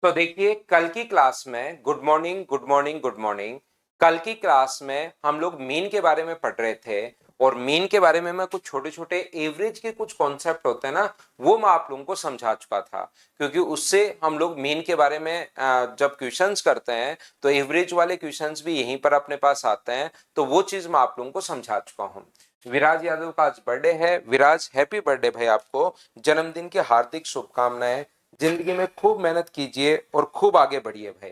तो देखिए कल की क्लास में good morning good morning good morning. कल की क्लास में हम लोग मीन के बारे में पढ़ रहे थे और मीन के बारे में मैं कुछ छोटे छोटे एवरेज के कुछ कॉन्सेप्ट होते हैं ना, वो मैं आप लोगों को समझा चुका था। क्योंकि उससे हम लोग मीन के बारे में जब क्वेश्चंस करते हैं तो एवरेज वाले क्वेश्चंस भी यहीं पर अपने पास आते हैं, तो वो चीज मैं आप लोगों को समझा चुका हूँ। विराज यादव का आज बर्थडे है। विराज हैप्पी बर्थडे भाई, आपको जन्मदिन की हार्दिक शुभकामनाएं। जिंदगी में खूब मेहनत कीजिए और खूब आगे बढ़िए भाई।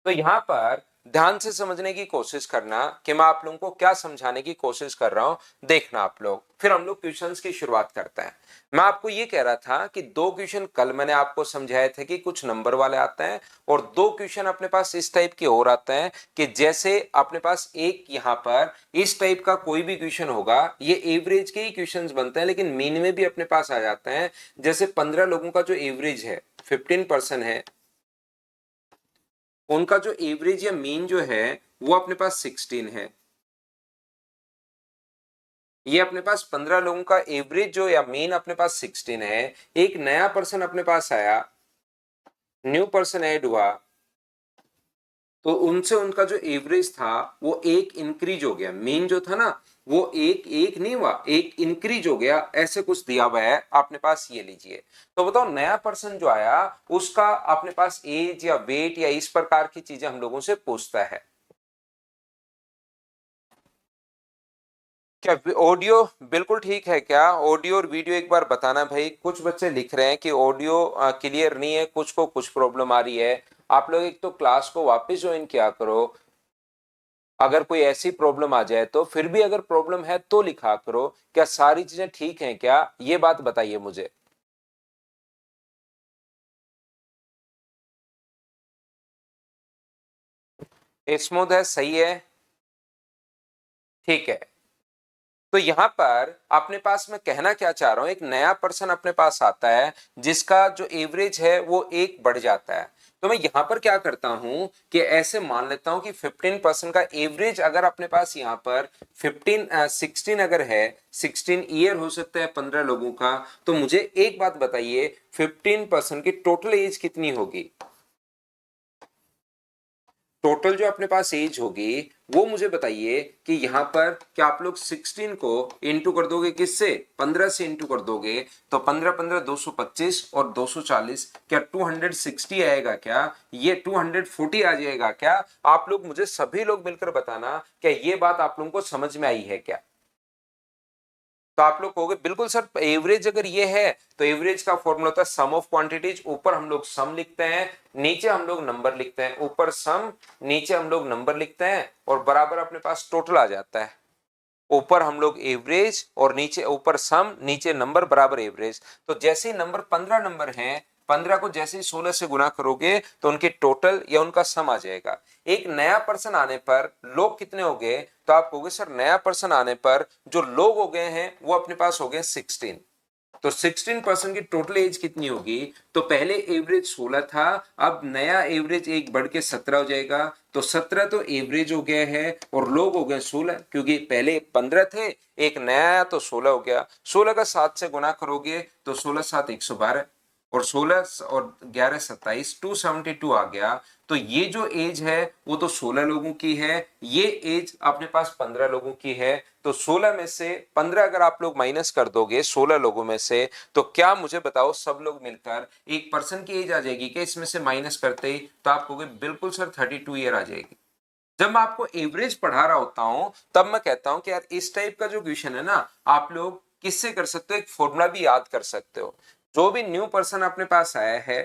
तो यहाँ पर ध्यान से समझने की कोशिश करना कि मैं आप लोगों को क्या समझाने की कोशिश कर रहा हूं, देखना आप लोग। फिर हम लोग क्वेश्चंस की शुरुआत करते हैं। मैं आपको ये कह रहा था कि दो क्वेश्चन कल मैंने आपको समझाए थे कि कुछ नंबर वाले आते हैं और दो क्वेश्चन अपने पास इस टाइप के और आते हैं कि जैसे अपने पास एक यहाँ पर इस टाइप का कोई भी क्वेश्चन होगा, ये एवरेज के ही क्वेश्चन बनते हैं लेकिन मीन में भी अपने पास आ जाते हैं। जैसे 15 लोगों का जो एवरेज है 15% है, उनका जो एवरेज या मीन जो है वो अपने पास 16 है। ये अपने पास 15 लोगों का एवरेज जो या मीन अपने पास 16 है। एक नया पर्सन अपने पास आया, न्यू पर्सन ऐड हुआ, तो उनसे उनका जो एवरेज था वो एक इंक्रीज हो गया। मीन जो था ना वो एक एक नहीं हुआ, एक इंक्रीज हो गया। ऐसे कुछ दिया हुआ है अपने पास, ये लीजिए। तो बताओ नया पर्सन जो आया उसका अपने पास एज या वेट या इस प्रकार की चीजें हम लोगों से पूछता है। क्या ऑडियो बिल्कुल ठीक है? क्या ऑडियो और वीडियो एक बार बताना भाई। कुछ बच्चे लिख रहे हैं कि ऑडियो क्लियर नहीं है, कुछ को कुछ प्रॉब्लम आ रही है। आप लोग एक तो क्लास को वापस ज्वाइन किया करो। अगर कोई ऐसी प्रॉब्लम आ जाए तो फिर भी अगर प्रॉब्लम है तो लिखा करो। क्या सारी चीजें ठीक हैं क्या, ये बात बताइए मुझे। स्मूथ है, सही है, ठीक है। तो यहां पर अपने पास मैं कहना क्या चाह रहा हूं, एक नया पर्सन अपने पास आता है जिसका जो एवरेज है वो एक बढ़ जाता है। तो मैं यहां पर क्या करता हूं कि ऐसे मान लेता हूं कि 15% का एवरेज अगर अपने पास यहां पर 16 अगर है, 16 ईयर हो सकता है 15 लोगों का। तो मुझे एक बात बताइए, 15% की टोटल एज कितनी होगी? टोटल जो अपने पास एज होगी वो मुझे बताइए कि यहां पर क्या आप लोग 16 को इंटू कर दोगे, किससे? 15 से इंटू कर दोगे तो 15 15 225 और 240, क्या 260 आएगा? क्या ये 240 आ जाएगा? क्या आप लोग मुझे सभी लोग मिलकर बताना, क्या ये बात आप लोगों को समझ में आई है क्या? तो आप लोग कहोगे बिल्कुल सर, एवरेज अगर ये है तो एवरेज का फॉर्मूला होता है सम ऑफ क्वांटिटीज। ऊपर हम लोग सम लिखते हैं, नीचे हम लोग नंबर लिखते हैं। ऊपर सम, नीचे हम लोग नंबर लिखते हैं और बराबर अपने पास टोटल आ जाता है। ऊपर हम लोग एवरेज और नीचे ऊपर सम, नीचे नंबर बराबर एवरेज। तो जैसे ही नंबर 15 नंबर हैं, 15 को जैसे ही 16 से गुना करोगे तो उनके टोटल या उनका सम आ जाएगा। एक नया पर्सन आने पर लोग कितने हो गए? तो आप कहोगे सर नया पर्सन आने पर जो लोग हो गए हैं वो अपने पास हो गए 16। तो 16% की टोटल एज कितनी होगी? तो पहले एवरेज 16 था, अब नया एवरेज एक बढ़ के 17 हो जाएगा। तो 17 तो एवरेज हो गया है और लोग हो गए 16, क्योंकि पहले 15 थे, एक नया आया तो 16 हो गया। 16 का 7 से गुना करोगे तो 16 7 112 और 16 और 11 27, 272 आ गया। तो ये जो एज है वो तो 16 लोगों की है, ये एज अपने पास 15 लोगों की है। तो 16 में से 15 अगर आप लोग माइनस कर दोगे 16 लोगों में से, तो क्या मुझे बताओ सब लोग मिलकर एक पर्सन की एज आ जाएगी क्या इसमें से माइनस करते ही? तो आप कहोगे बिल्कुल सर 32 ईयर आ जाएगी। जब मैं आपको एवरेज पढ़ा रहा होता हूं तब मैं कहता हूं कि यार इस टाइप का जो क्वेश्चन है ना, आप लोग किससे कर सकते हो, एक फॉर्मूला भी याद कर सकते हो। जो भी न्यू पर्सन अपने पास आया है,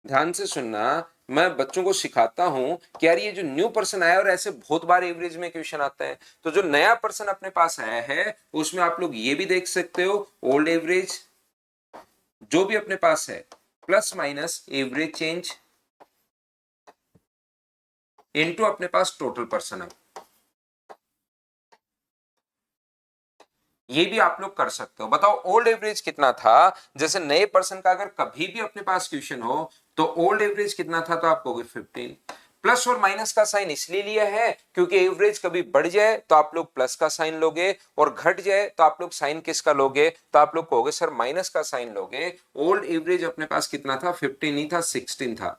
ध्यान से सुनना, मैं बच्चों को सिखाता हूं कि यार ये जो न्यू पर्सन आया, और ऐसे बहुत बार एवरेज में क्वेश्चन आते हैं। तो जो नया पर्सन अपने पास आया है उसमें आप लोग ये भी देख सकते हो, ओल्ड एवरेज जो भी अपने पास है plus minus average change into अपने पास टोटल पर्सन है। ये भी आप लोग कर सकते हो। बताओ ओल्ड एवरेज कितना था? जैसे नए पर्सन का अगर कभी भी अपने पास क्वेश्चन हो तो ओल्ड एवरेज कितना था, तो आप कहोगे 15। प्लस और माइनस का साइन इसलिए लिया है क्योंकि एवरेज कभी बढ़ जाए तो आप लोग प्लस का साइन लोगे और घट जाए तो आप लोग साइन किसका लोगे, तो आप लोग कहोगे सर माइनस का साइन लोगे। ओल्ड एवरेज अपने पास कितना था, 15 नहीं था 16 था।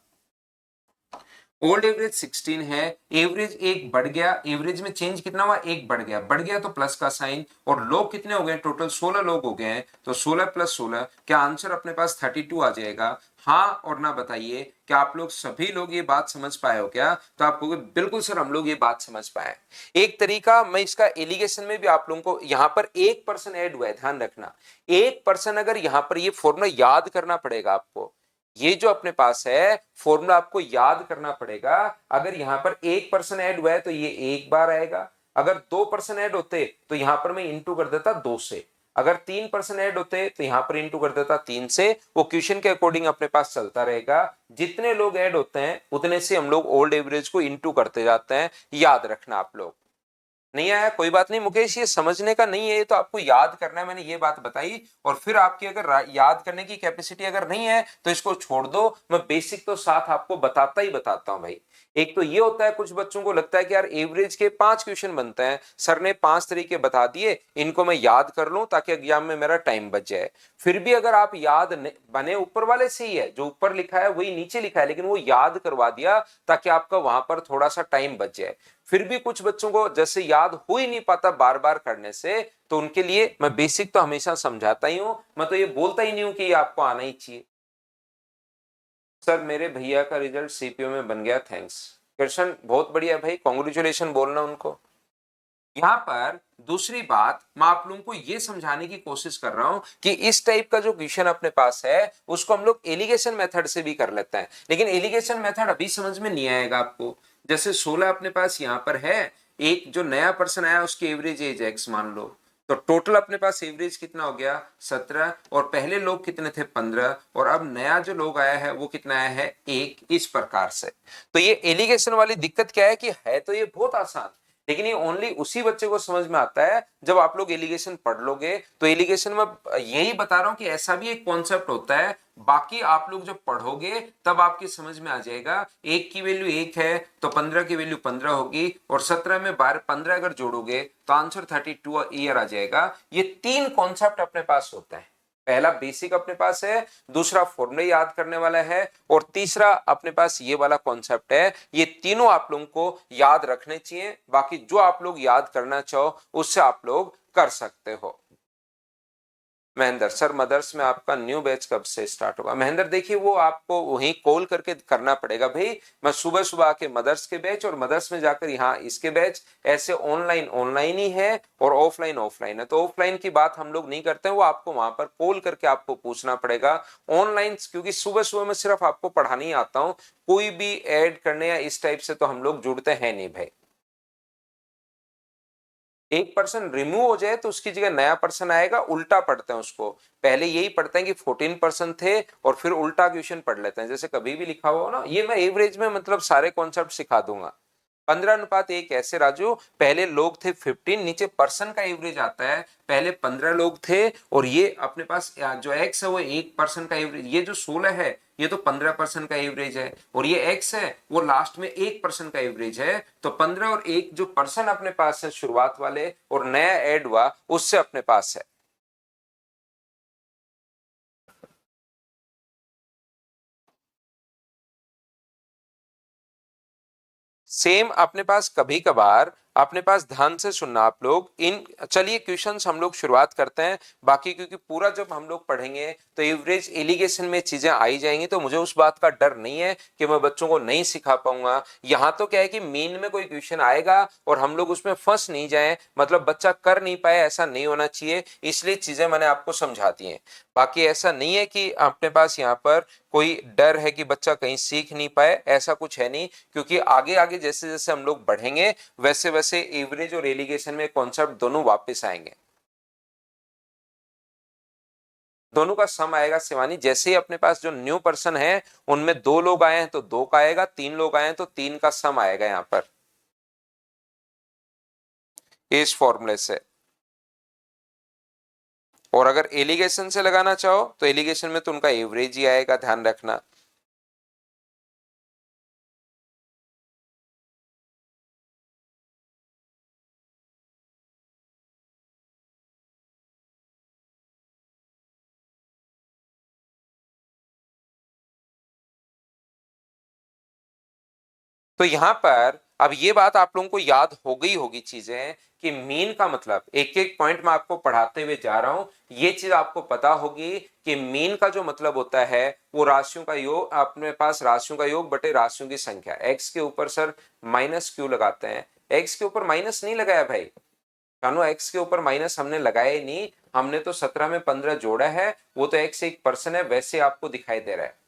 ओल्ड एवरेज 16 है, एवरेज एक बढ़ गया, एवरेज में चेंज कितना हुआ, एक बढ़ गया तो प्लस का साइन, और लोग कितने हो गए टोटल 16 लोग हो गए हैं, तो 16 प्लस 16 क्या आंसर अपने पास 32 आ जाएगा। हाँ और ना बताइए क्या आप लोग सभी लोग ये बात समझ पाए हो क्या, तो आप कहोगे बिल्कुल सर हम लोग ये बात समझ पाए। एक तरीका मैं इसका एलिगेशन में भी आप लोगों को, यहां पर 1% ऐड हुआ है, ध्यान रखना 1%, अगर यहां पर ये फॉर्मूला याद करना पड़ेगा आपको, ये जो अपने पास है फॉर्मूला आपको याद करना पड़ेगा। अगर यहां पर 1% ऐड हुआ है तो ये एक बार आएगा, अगर 2% ऐड होते तो यहां पर मैं इंटू कर देता 2 से, अगर 3% ऐड होते तो यहां पर इंटू कर देता 3 से। वो क्वेश्चन के अकॉर्डिंग अपने पास चलता रहेगा, जितने लोग ऐड होते हैं उतने से हम लोग ओल्ड एवरेज को इंटू करते जाते हैं, याद रखना आप लोग। नहीं आया कोई बात नहीं मुकेश, ये समझने का नहीं है, ये तो आपको याद करना है, मैंने ये बात बताई। और फिर आपकी अगर याद करने की कैपेसिटी अगर नहीं है तो इसको छोड़ दो, मैं बेसिक तो साथ आपको बताता ही बताता हूं भाई। एक तो ये होता है कुछ बच्चों को लगता है कि यार एवरेज के 5 क्वेश्चन बनते हैं, सर ने 5 तरीके बता दिए, इनको मैं याद कर लूं ताकि एग्जाम में मेरा टाइम बच जाए। फिर भी अगर आप याद बने ऊपर वाले से ही है, जो ऊपर लिखा है वही नीचे लिखा है, लेकिन वो याद करवा दिया ताकि आपका वहां पर थोड़ा सा टाइम बच जाए। फिर भी कुछ बच्चों को जैसे याद हो ही नहीं पाता बार बार करने से, तो उनके लिए मैं बेसिक तो हमेशा समझाता ही हूं, मैं तो ये बोलता ही नहीं हूं कि ये आपको आना ही चाहिए। सर मेरे भैया का रिजल्ट सीपीओ में बन गया, थैंक्स कृष्ण, बहुत बढ़िया भाई, कॉन्ग्रेचुलेशन बोलना उनको। यहां पर दूसरी बात मैं आप लोगों को यह समझाने की कोशिश कर रहा हूं कि इस टाइप का जो क्वेश्चन अपने पास है उसको हम लोग एलिगेशन मेथड से भी कर लेते हैं, लेकिन एलिगेशन मेथड अभी समझ में नहीं आएगा आपको। जैसे 16 अपने पास यहां पर है, एक जो नया पर्सन आया उसकी एवरेज एज एक्स मान लो, तो टोटल अपने पास एवरेज कितना हो गया 17, और पहले लोग कितने थे 15, और अब नया जो लोग आया है वो कितना आया है 1, इस प्रकार से। तो ये एलिगेशन वाली दिक्कत क्या है कि है तो ये बहुत आसान, लेकिन ये ओनली उसी बच्चे को समझ में आता है जब आप लोग एलिगेशन पढ़ लोगे। तो एलिगेशन में यही बता रहा हूं कि ऐसा भी एक कॉन्सेप्ट होता है, बाकी आप लोग जब पढ़ोगे तब आपकी समझ में आ जाएगा। एक की वैल्यू 1 है तो 15 की वैल्यू 15 होगी, और 17 में 15 अगर जोड़ोगे तो आंसर 32 ईयर आ जाएगा। ये 3 कॉन्सेप्ट अपने पास होता है, पहला बेसिक अपने पास है, दूसरा फॉर्मूला याद करने वाला है, और तीसरा अपने पास ये वाला कॉन्सेप्ट है। ये तीनों आप लोगों को याद रखने चाहिए, बाकी जो आप लोग याद करना चाहो उससे आप लोग कर सकते हो। महेंद्र सर मदर्स में आपका न्यू बैच कब से स्टार्ट होगा, महेंद्र देखिए वो आपको वहीं कॉल करके करना पड़ेगा भाई। मैं सुबह सुबह आके मदर्स के बैच और मदर्स में जाकर यहाँ इसके बैच, ऐसे ऑनलाइन ऑनलाइन ही है और ऑफलाइन ऑफलाइन है। तो ऑफलाइन की बात हम लोग नहीं करते हैं, वो आपको वहां पर कॉल करके आपको पूछना पड़ेगा। ऑनलाइन क्योंकि सुबह सुबह मैं सिर्फ आपको पढ़ाने ही आता हूँ, कोई भी ऐड करने या इस टाइप से तो हम लोग जुड़ते हैं नहीं भाई। एक पर्सन रिमूव हो जाए तो उसकी जगह नया पर्सन आएगा, उल्टा पढ़ते हैं उसको। पहले यही पढ़ते हैं कि 14% थे और फिर उल्टा क्वेश्चन पढ़ लेते हैं, जैसे कभी भी लिखा हुआ हो ना, ये मैं एवरेज में मतलब सारे कॉन्सेप्ट सिखा दूंगा। 15:1 ऐसे राजू, पहले लोग थे 15, नीचे पर्सन का एवरेज आता है, पहले 15 लोग थे, और ये अपने पास जो एक्स है वो एक पर्सन का एवरेज, ये जो 16 है ये तो 15% का एवरेज है, और ये एक्स है वो लास्ट में 1% का एवरेज है। तो 15 और 1 जो पर्सन अपने पास है शुरुआत वाले, और नया ऐड हुआ उससे अपने पास है। सेम अपने पास कभी कभार, अपने पास ध्यान से सुनना आप लोग इन, चलिए क्वेश्चंस हम लोग शुरुआत करते हैं। बाकी क्योंकि पूरा जब हम लोग पढ़ेंगे तो एवरेज एलिगेशन में चीजें आई जाएंगी, तो मुझे उस बात का डर नहीं है कि मैं बच्चों को नहीं सिखा पाऊंगा। यहाँ तो क्या है कि मेन में कोई क्वेश्चन आएगा और हम लोग उसमें फंस नहीं जाए, मतलब बच्चा कर नहीं पाए, ऐसा नहीं होना चाहिए, इसलिए चीजें मैंने आपको समझा दी हैं। बाकी ऐसा नहीं है कि अपने पास यहाँ पर कोई डर है कि बच्चा कहीं सीख नहीं पाए, ऐसा कुछ है नहीं, क्योंकि आगे आगे जैसे जैसे हम लोग बढ़ेंगे वैसे वैसे एवरेज और एलिगेशन में कॉन्सेप्ट दोनों वापस आएंगे, दोनों का सम आएगा शिवानी। जैसे ही अपने पास जो न्यू पर्सन है उनमें 2 लोग आए हैं तो 2 का आएगा, 3 लोग आए हैं तो 3 का सम आएगा यहाँ पर, इस फॉर्मूले से। और अगर एलिगेशन से लगाना चाहो तो एलिगेशन में तो उनका एवरेज ही आएगा, ध्यान रखना। तो यहाँ पर अब ये बात आप लोगों को याद हो गई होगी चीजें कि मीन का मतलब एक एक पॉइंट में आपको पढ़ाते हुए जा रहा हूं, ये चीज आपको पता होगी कि मीन का जो मतलब होता है वो राशियों का योग, अपने पास राशियों का योग बटे राशियों की संख्या। एक्स के ऊपर सर माइनस क्यों लगाते हैं? एक्स के ऊपर माइनस नहीं लगाया भाई, कानो एक्स के ऊपर माइनस हमने लगाया ही नहीं, हमने तो 17 में 15 जोड़ा है, वो तो एक्स एक पर्सन है, वैसे आपको दिखाई दे रहा है।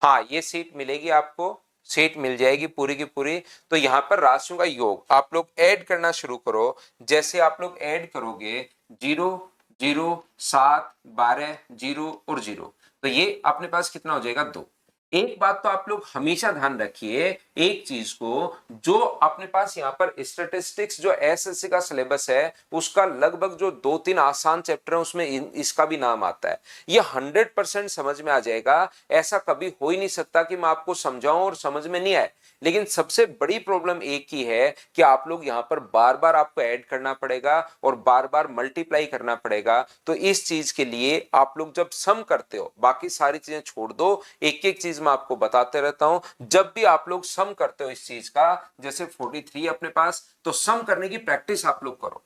हाँ ये सीट मिलेगी आपको, सीट मिल जाएगी पूरी की पूरी। तो यहाँ पर राशियों का योग आप लोग ऐड करना शुरू करो। जैसे आप लोग ऐड करोगे 0 0 7 12 0 और 0, तो ये अपने पास कितना हो जाएगा 2। एक बात तो आप लोग हमेशा ध्यान रखिए एक चीज को, जो अपने पास यहाँ पर स्टैटिस्टिक्स जो एसएससी का सिलेबस है उसका लगभग जो 2-3 आसान चैप्टर है उसमें इसका भी नाम आता है। ये 100% समझ में आ जाएगा, ऐसा कभी हो ही नहीं सकता कि मैं आपको समझाऊं और समझ में नहीं आए। लेकिन सबसे बड़ी प्रॉब्लम एक ही है कि आप लोग यहाँ पर बार बार आपको ऐड करना पड़ेगा और बार बार मल्टीप्लाई करना पड़ेगा। तो इस चीज के लिए आप लोग जब सम करते हो बाकी सारी चीजें छोड़ दो, एक एक चीज मैं आपको बताते रहता हूं। जब भी आप लोग सम करते हो इस चीज का, जैसे 43 अपने पास, तो सम करने की प्रैक्टिस आप लोग करो,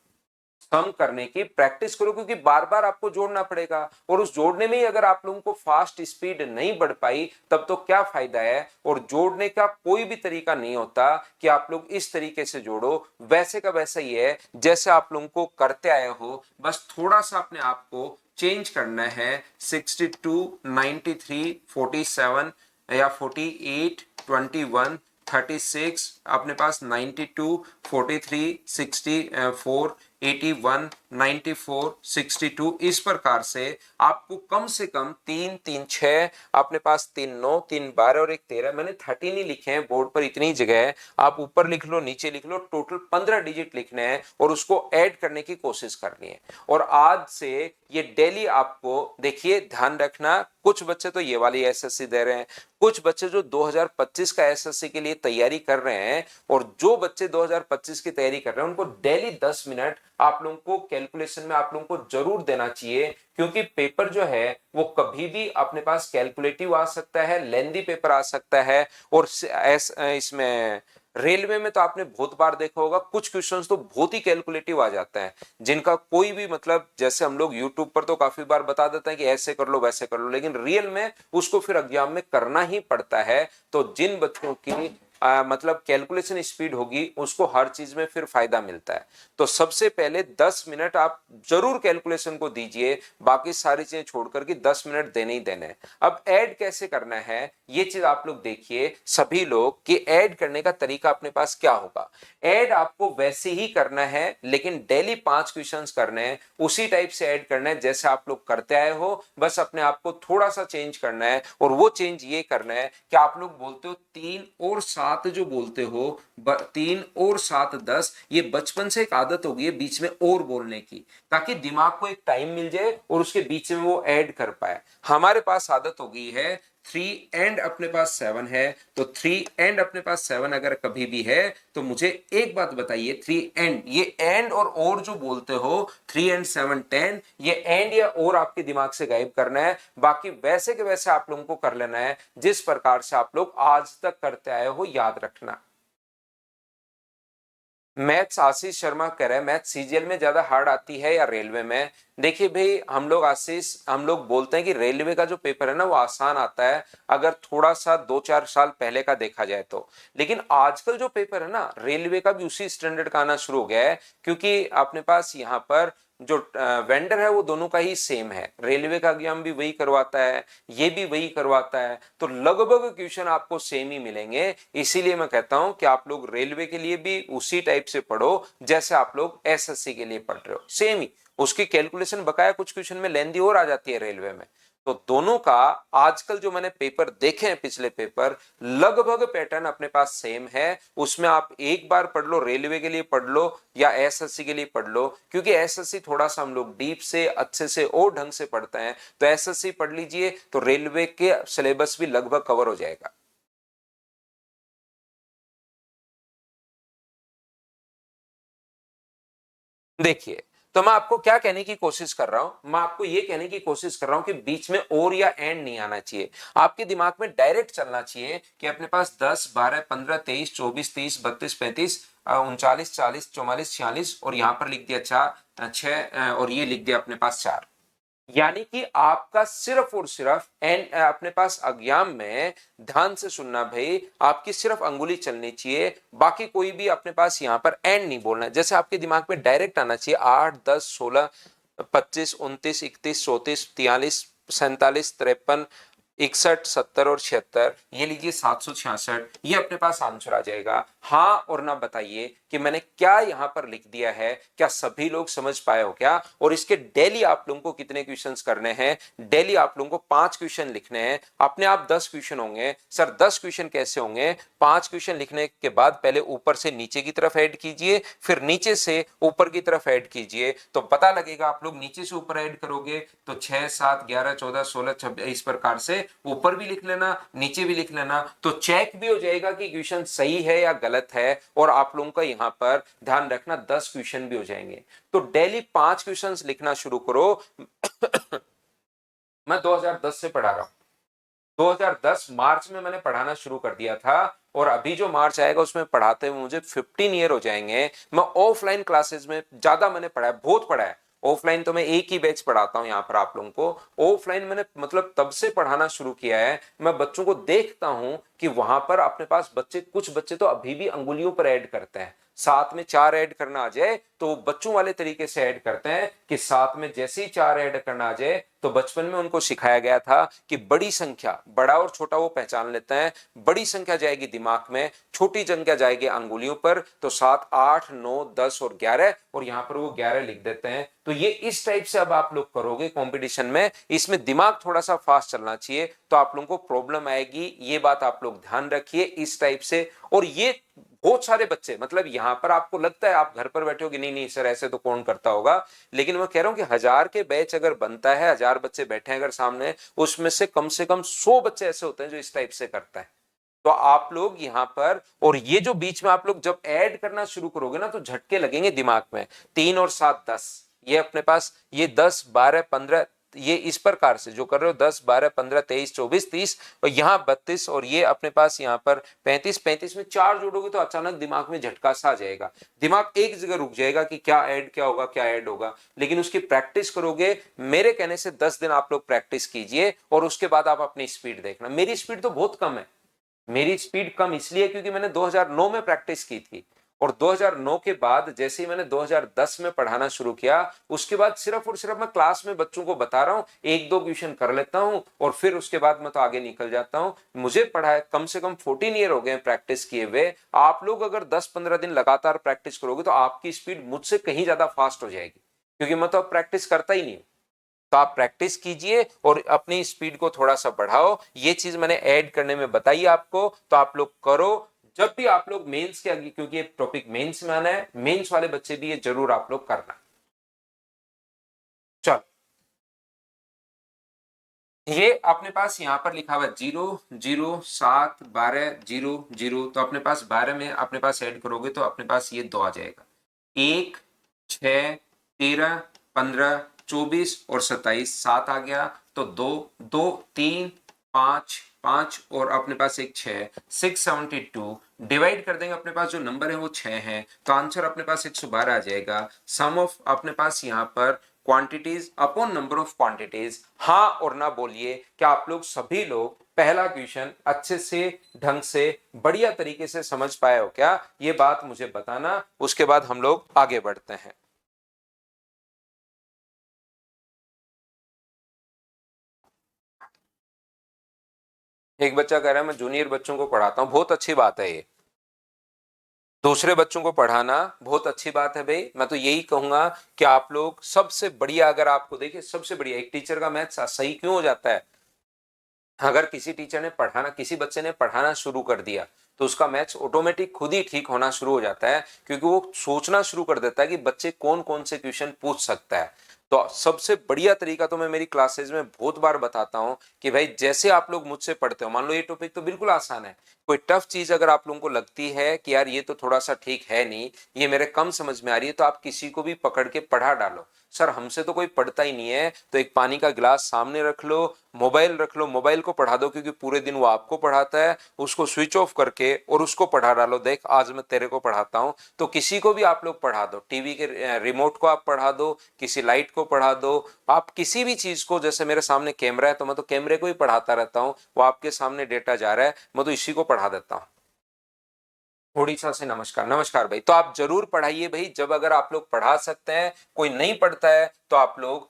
सम करने की प्रैक्टिस करो, क्योंकि बार बार आपको जोड़ना पड़ेगा और उस जोड़ने में ही अगर आप लोगों को फास्ट स्पीड नहीं बढ़ पाई तब तो क्या फायदा है। और जोड़ने का कोई भी तरीका नहीं होता कि आप लोग इस तरीके से जोड़ो, वैसे का वैसा ही है जैसे आप लोगों को करते आए हो, बस थोड़ा सा अपने आप को चेंज करना है। 62 93 47 या 48 21 36 अपने पास 92 43 64 81 94 62, इस प्रकार से आपको कम से कम 3 3 6 अपने पास 3 9 3 12 और 1 13, मैंने 13 ही लिखे हैं बोर्ड पर, इतनी जगह है, आप ऊपर लिख लो नीचे लिख लो, टोटल 15 डिजिट लिखने हैं और उसको ऐड करने की कोशिश करनी है। और आज से ये डेली आपको देखिए ध्यान रखना, कुछ बच्चे तो ये वाली एसएससी दे रहे हैं, कुछ बच्चे जो 2025 का एसएससी के लिए तैयारी कर रहे हैं, और जो बच्चे 2025 की तैयारी कर रहे हैं उनको डेली 10 मिनट आप लोगों को कैलकुलेशन में आप लोगों को जरूर देना चाहिए। क्योंकि पेपर जो है वो कभी भी अपने पास कैलकुलेटिव आ सकता है, लेंदी पेपर आ सकता है, और इसमें रेलवे में तो आपने बहुत बार देखा होगा कुछ क्वेश्चंस तो बहुत ही कैलकुलेटिव आ जाते हैं, जिनका कोई भी मतलब, जैसे हम लोग यूट्यूब पर तो काफी बार बता देते हैं कि ऐसे कर लो वैसे कर लो, लेकिन रियल में उसको फिर एग्जाम में करना ही पड़ता है। तो जिन बच्चों की मतलब कैलकुलेशन स्पीड होगी उसको हर चीज में फिर फायदा मिलता है। तो सबसे पहले 10 मिनट आप जरूर कैलकुलेशन को दीजिए, बाकी सारी चीजें छोड़कर के 10 मिनट देने ही देने हैं। अब ऐड कैसे करना है ये चीज आप लोग देखिए सभी लोग, कि ऐड करने का तरीका अपने पास क्या होगा। ऐड आपको वैसे ही करना है, लेकिन डेली 5 क्वेश्चंस करने हैं, उसी टाइप से ऐड करना है जैसे आप लोग करते आए हो, बस अपने आप को थोड़ा सा चेंज करना है। और वो चेंज ये करना है कि आप लोग बोलते हो 3 और 7 जो बोलते हो, 3 और 7 10, ये बचपन से एक आदत हो गई है बीच में और बोलने की, ताकि दिमाग को एक टाइम मिल जाए और उसके बीच में वो ऐड कर पाए। हमारे पास आदत हो गई है 3 एंड अपने पास 7 है, तो 3 एंड अपने पास 7 अगर कभी भी है तो मुझे एक बात बताइए, 3 एंड, ये एंड और जो बोलते हो 3 एंड 7 10, ये एंड या और आपके दिमाग से गायब करना है। बाकी वैसे के वैसे आप लोगों को कर लेना है जिस प्रकार से आप लोग आज तक करते आए हो, याद रखना। मैथ्स आशीष शर्मा कह रहे हैं मैथ सीजीएल में ज्यादा हार्ड आती है या रेलवे में? देखिए भाई, हम लोग आशीष, हम लोग बोलते हैं कि रेलवे का जो पेपर है ना वो आसान आता है अगर थोड़ा सा 2-4 साल पहले का देखा जाए तो। लेकिन आजकल जो पेपर है ना रेलवे का भी उसी स्टैंडर्ड का आना शुरू हो गया है, क्योंकि अपने पास यहाँ पर जो वेंडर है वो दोनों का ही सेम है, रेलवे का एग्जाम भी वही करवाता है, ये भी वही करवाता है, तो लगभग क्वेश्चन आपको सेम ही मिलेंगे। इसीलिए मैं कहता हूं कि आप लोग रेलवे के लिए भी उसी टाइप से पढ़ो जैसे आप लोग एसएससी के लिए पढ़ रहे हो, सेम ही। उसकी कैलकुलेशन बकाया कुछ क्वेश्चन में लेंदी और आ जाती है रेलवे में। तो दोनों का आजकल जो मैंने पेपर देखे हैं पिछले पेपर, लगभग पैटर्न अपने पास सेम है। उसमें आप एक बार पढ़ लो, रेलवे के लिए पढ़ लो या एसएससी के लिए पढ़ लो, क्योंकि एसएससी थोड़ा सा हम लोग डीप से अच्छे से और ढंग से पढ़ते हैं, तो एसएससी पढ़ लीजिए तो रेलवे के सिलेबस भी लगभग कवर हो जाएगा। देखिए, तो मैं आपको क्या कहने की कोशिश कर रहा हूं, मैं आपको ये कहने की कोशिश कर रहा हूं कि बीच में और या एंड नहीं आना चाहिए। आपके दिमाग में डायरेक्ट चलना चाहिए कि अपने पास 10, 12, 15, 23, 24, 30, 32, 35, 39, 40, 44, 46 और यहां पर लिख दिया 4, 6 और ये लिख दिया अपने पास 4। यानी कि आपका सिर्फ और सिर्फ एंड अपने पास अज्ञान में, ध्यान से सुनना भाई, आपकी सिर्फ अंगुली चलनी चाहिए, बाकी कोई भी अपने पास यहां पर एंड नहीं बोलना है। जैसे आपके दिमाग में डायरेक्ट आना चाहिए 8, 10, 16, 25, 29, 31, 34, 43, 47, 53, 61, 70 और 76, ये लीजिए 766, ये अपने पास आंसर आ जाएगा। हाँ और ना बताइए कि मैंने क्या यहां पर लिख दिया है, क्या सभी लोग समझ पाए हो क्या? और इसके डेली आप लोगों को कितने क्वेश्चंस करने हैं? डेली आप लोगों को 5 क्वेश्चन लिखने हैं। अपने आप 10 क्वेश्चन होंगे। सर 10 क्वेश्चन कैसे होंगे? 5 क्वेश्चन लिखने के बाद पहले ऊपर से नीचे की तरफ ऐड कीजिए, फिर नीचे से ऊपर की तरफ ऐड कीजिए, तो पता लगेगा। आप लोग नीचे से ऊपर ऐड करोगे तो 6, 7, 11, 14, 16, 26, इस प्रकार से ऊपर भी लिख लेना, नीचे भी लिख लेना, तो चेक भी हो जाएगा कि क्वेश्चन सही है या गलत है। और आप लोगों का यहां पर ध्यान रखना 10 क्वेश्चन भी हो जाएंगे। तो डेली 5 क्वेश्चंस लिखना शुरू करो। मैं 2010 से पढ़ा रहा हूं। 2010 मार्च में मैंने पढ़ाना शुरू कर दिया था और अभी जो मार्च आएगा उसमें पढ़ाते हुए मुझे 15 ईयर हो जाएंगे। मैं ऑफलाइन क्लासेस में ज्यादा मैंने पढ़ा है, बहुत पढ़ा है। ऑफलाइन तो मैं एक ही बैच पढ़ाता हूं यहां पर आप लोगों को। ऑफलाइन मैंने मतलब तब से पढ़ाना शुरू किया है। मैं बच्चों को देखता हूं कि वहां पर अपने पास बच्चे, कुछ बच्चे तो अभी भी अंगुलियों पर ऐड करते हैं। साथ में 4 ऐड करना आ जाए तो बच्चों वाले तरीके से ऐड करते हैं कि साथ में जैसे ही 4 ऐड करना आ जाए तो बचपन में उनको सिखाया गया था कि बड़ी संख्या, बड़ा और छोटा वो पहचान लेते हैं। बड़ी संख्या जाएगी दिमाग में, छोटी संख्या जाएगी अंगुलियों पर। तो 7, 8, 9, 10 और 11, और यहां पर वो 11 लिख देते हैं। तो ये इस टाइप से अब आप लोग करोगे कंपटीशन में। इसमें दिमाग थोड़ा सा फास्ट चलना चाहिए तो आप लोगों को प्रॉब्लम आएगी। ये बात आप लोग ध्यान रखिए इस टाइप से। और ये बहुत सारे बच्चे, मतलब यहां पर आपको लगता है आप घर पर बैठे हो कि नहीं नहीं सर ऐसे तो कौन करता होगा, लेकिन मैं कह रहा हूं कि 1000 के बैच अगर बनता है, 1000 बच्चे बैठे हैं अगर सामने, उसमें से कम 100 बच्चे ऐसे होते हैं जो इस टाइप से करता है। तो आप लोग यहां पर, और ये जो बीच में आप लोग जब ऐड करना शुरू करोगे ना तो झटके लगेंगे दिमाग में। 3 और 7, 10, ये अपने पास ये 10, 12, 15, ये इस प्रकार से जो कर रहे हो 10, 12, 15, 23, 24, 30 और यहाँ 32 और ये अपने पास यहाँ पर 35, 35 में 4 जोड़ोगे तो अचानक दिमाग में झटका सा आ जाएगा। दिमाग एक जगह रुक जाएगा कि क्या ऐड, क्या होगा, क्या ऐड होगा। लेकिन उसकी प्रैक्टिस करोगे, मेरे कहने से 10 दिन आप लोग प्रैक्टिस कीजिए और उसके बाद आप अपनी स्पीड देखना। मेरी स्पीड तो बहुत कम है। मेरी स्पीड कम इसलिए क्योंकि मैंने 2009 में प्रैक्टिस की थी और 2009 के बाद जैसे ही मैंने 2010 में पढ़ाना शुरू किया, उसके बाद सिर्फ और सिर्फ मैं क्लास में बच्चों को बता रहा हूं, 1-2 क्वेश्चन कर लेता हूं और फिर उसके बाद मैं तो आगे निकल जाता हूं। मुझे पढ़ाए कम से कम 14 ईयर हो गए प्रैक्टिस किए हुए। आप लोग अगर 10-15 दिन लगातार प्रैक्टिस करोगे तो आपकी स्पीड मुझसे कहीं ज्यादा फास्ट हो जाएगी, क्योंकि मैं तो अब प्रैक्टिस करता ही नहीं। तो आप प्रैक्टिस कीजिए और अपनी स्पीड को थोड़ा सा बढ़ाओ। ये चीज मैंने ऐड करने में बताई आपको, तो आप लोग करो। जब भी आप लोग मेंस के आगे, क्योंकि ये टॉपिक मेंस में आना है, मेंस वाले बच्चे भी ये जरूर आप लोग करना। चलो, ये अपने पास यहां पर लिखा हुआ है 0, 0, 7, 12, 0, 0। तो अपने पास 12 में अपने पास ऐड करोगे तो अपने पास ये 2 आ जाएगा। 1, 6, 13, 15, 24 और 27, 7 आ गया। तो 2, 2, 3, 5, 5 और अपने पास एक 6, 672 डिवाइड कर देंगे। अपने पास जो नंबर है वो 6 है, तो आंसर अपने पास 112 आ जाएगा। सम ऑफ अपने पास यहाँ पर quantities upon number of quantities. हाँ और ना बोलिए। क्या आप लोग सभी लोग पहला क्वेश्चन अच्छे से, ढंग से, बढ़िया तरीके से समझ पाए हो क्या? ये बात मुझे बताना, उसके बाद हम लोग आगे बढ़ते हैं। एक बच्चा कह रहा है मैं जूनियर बच्चों को पढ़ाता हूं, बहुत अच्छी बात है। ये दूसरे बच्चों को पढ़ाना बहुत अच्छी बात है भाई। मैं तो यही कहूंगा कि आप लोग सबसे बढ़िया, अगर आपको देखिए सबसे बढ़िया, एक टीचर का मैथ्स सही क्यों हो जाता है? अगर किसी टीचर ने पढ़ाना, किसी बच्चे ने पढ़ाना शुरू कर दिया तो उसका मैथ्स ऑटोमेटिक खुद ही ठीक होना शुरू हो जाता है, क्योंकि वो सोचना शुरू कर देता है कि बच्चे कौन कौन से क्वेश्चन पूछ सकता है। तो सबसे बढ़िया तरीका तो मैं मेरी क्लासेज में बहुत बार बताता हूं कि भाई जैसे आप लोग मुझसे पढ़ते हो, मान लो ये टॉपिक तो बिल्कुल आसान है, कोई टफ चीज अगर आप लोगों को लगती है कि यार ये तो थोड़ा सा ठीक है नहीं, ये मेरे कम समझ में आ रही है, तो आप किसी को भी पकड़ के पढ़ा डालो। सर हमसे तो कोई पढ़ता ही नहीं है, तो एक पानी का गिलास सामने रख लो, मोबाइल रख लो, मोबाइल को पढ़ा दो, क्योंकि पूरे दिन वो आपको पढ़ाता है, उसको स्विच ऑफ करके और उसको पढ़ा डालो, देख आज मैं तेरे को पढ़ाता हूं। तो किसी को भी आप लोग पढ़ा दो, टीवी के रिमोट को आप पढ़ा दो, किसी लाइट को पढ़ा दो, आप किसी भी चीज को, जैसे मेरे सामने कैमरा है तो मैं तो कैमरे को ही पढ़ाता रहता हूं, वो आपके सामने डेटा जा रहा है, मैं तो इसी को पढ़ा देता हूं। उड़ीसा से नमस्कार, नमस्कार भाई। तो आप जरूर पढ़ाइए भाई, जब अगर आप लोग पढ़ा सकते हैं, कोई नहीं पढ़ता है तो आप लोग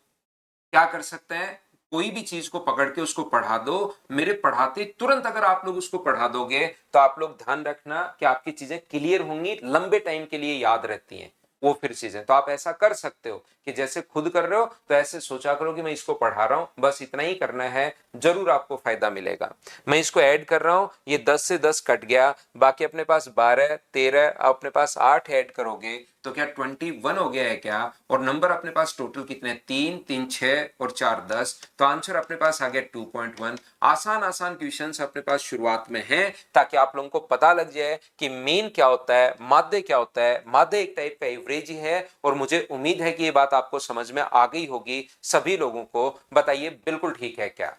क्या कर सकते हैं, कोई भी चीज को पकड़ के उसको पढ़ा दो। मेरे पढ़ाते तुरंत अगर आप लोग उसको पढ़ा दोगे तो आप लोग ध्यान रखना कि आपकी चीजें क्लियर होंगी, लंबे टाइम के लिए याद रहती हैं वो फिर चीजें। तो आप ऐसा कर सकते हो कि जैसे खुद कर रहे हो तो ऐसे सोचा करो कि मैं इसको पढ़ा रहा हूं, बस इतना ही करना है, जरूर आपको फायदा मिलेगा। मैं इसको ऐड कर रहा हूं, ये 10 से 10 कट गया, बाकी अपने पास 12 13, अपने पास 8 ऐड करोगे तो क्या 21 हो गया है क्या? और नंबर अपने पास टोटल कितने, 3 3 6 और 4 10, तो आंसर अपने पास आ गया 2.1। आसान आसान क्वेश्चंस अपने पास शुरुआत में हैं, ताकि आप लोगों को पता लग जाए कि मीन क्या होता है, माध्य क्या होता है। माध्य एक टाइप का एवरेज ही है, और मुझे उम्मीद है कि ये बात आपको समझ में आ गई होगी सभी लोगों को। बताइए बिल्कुल ठीक है क्या?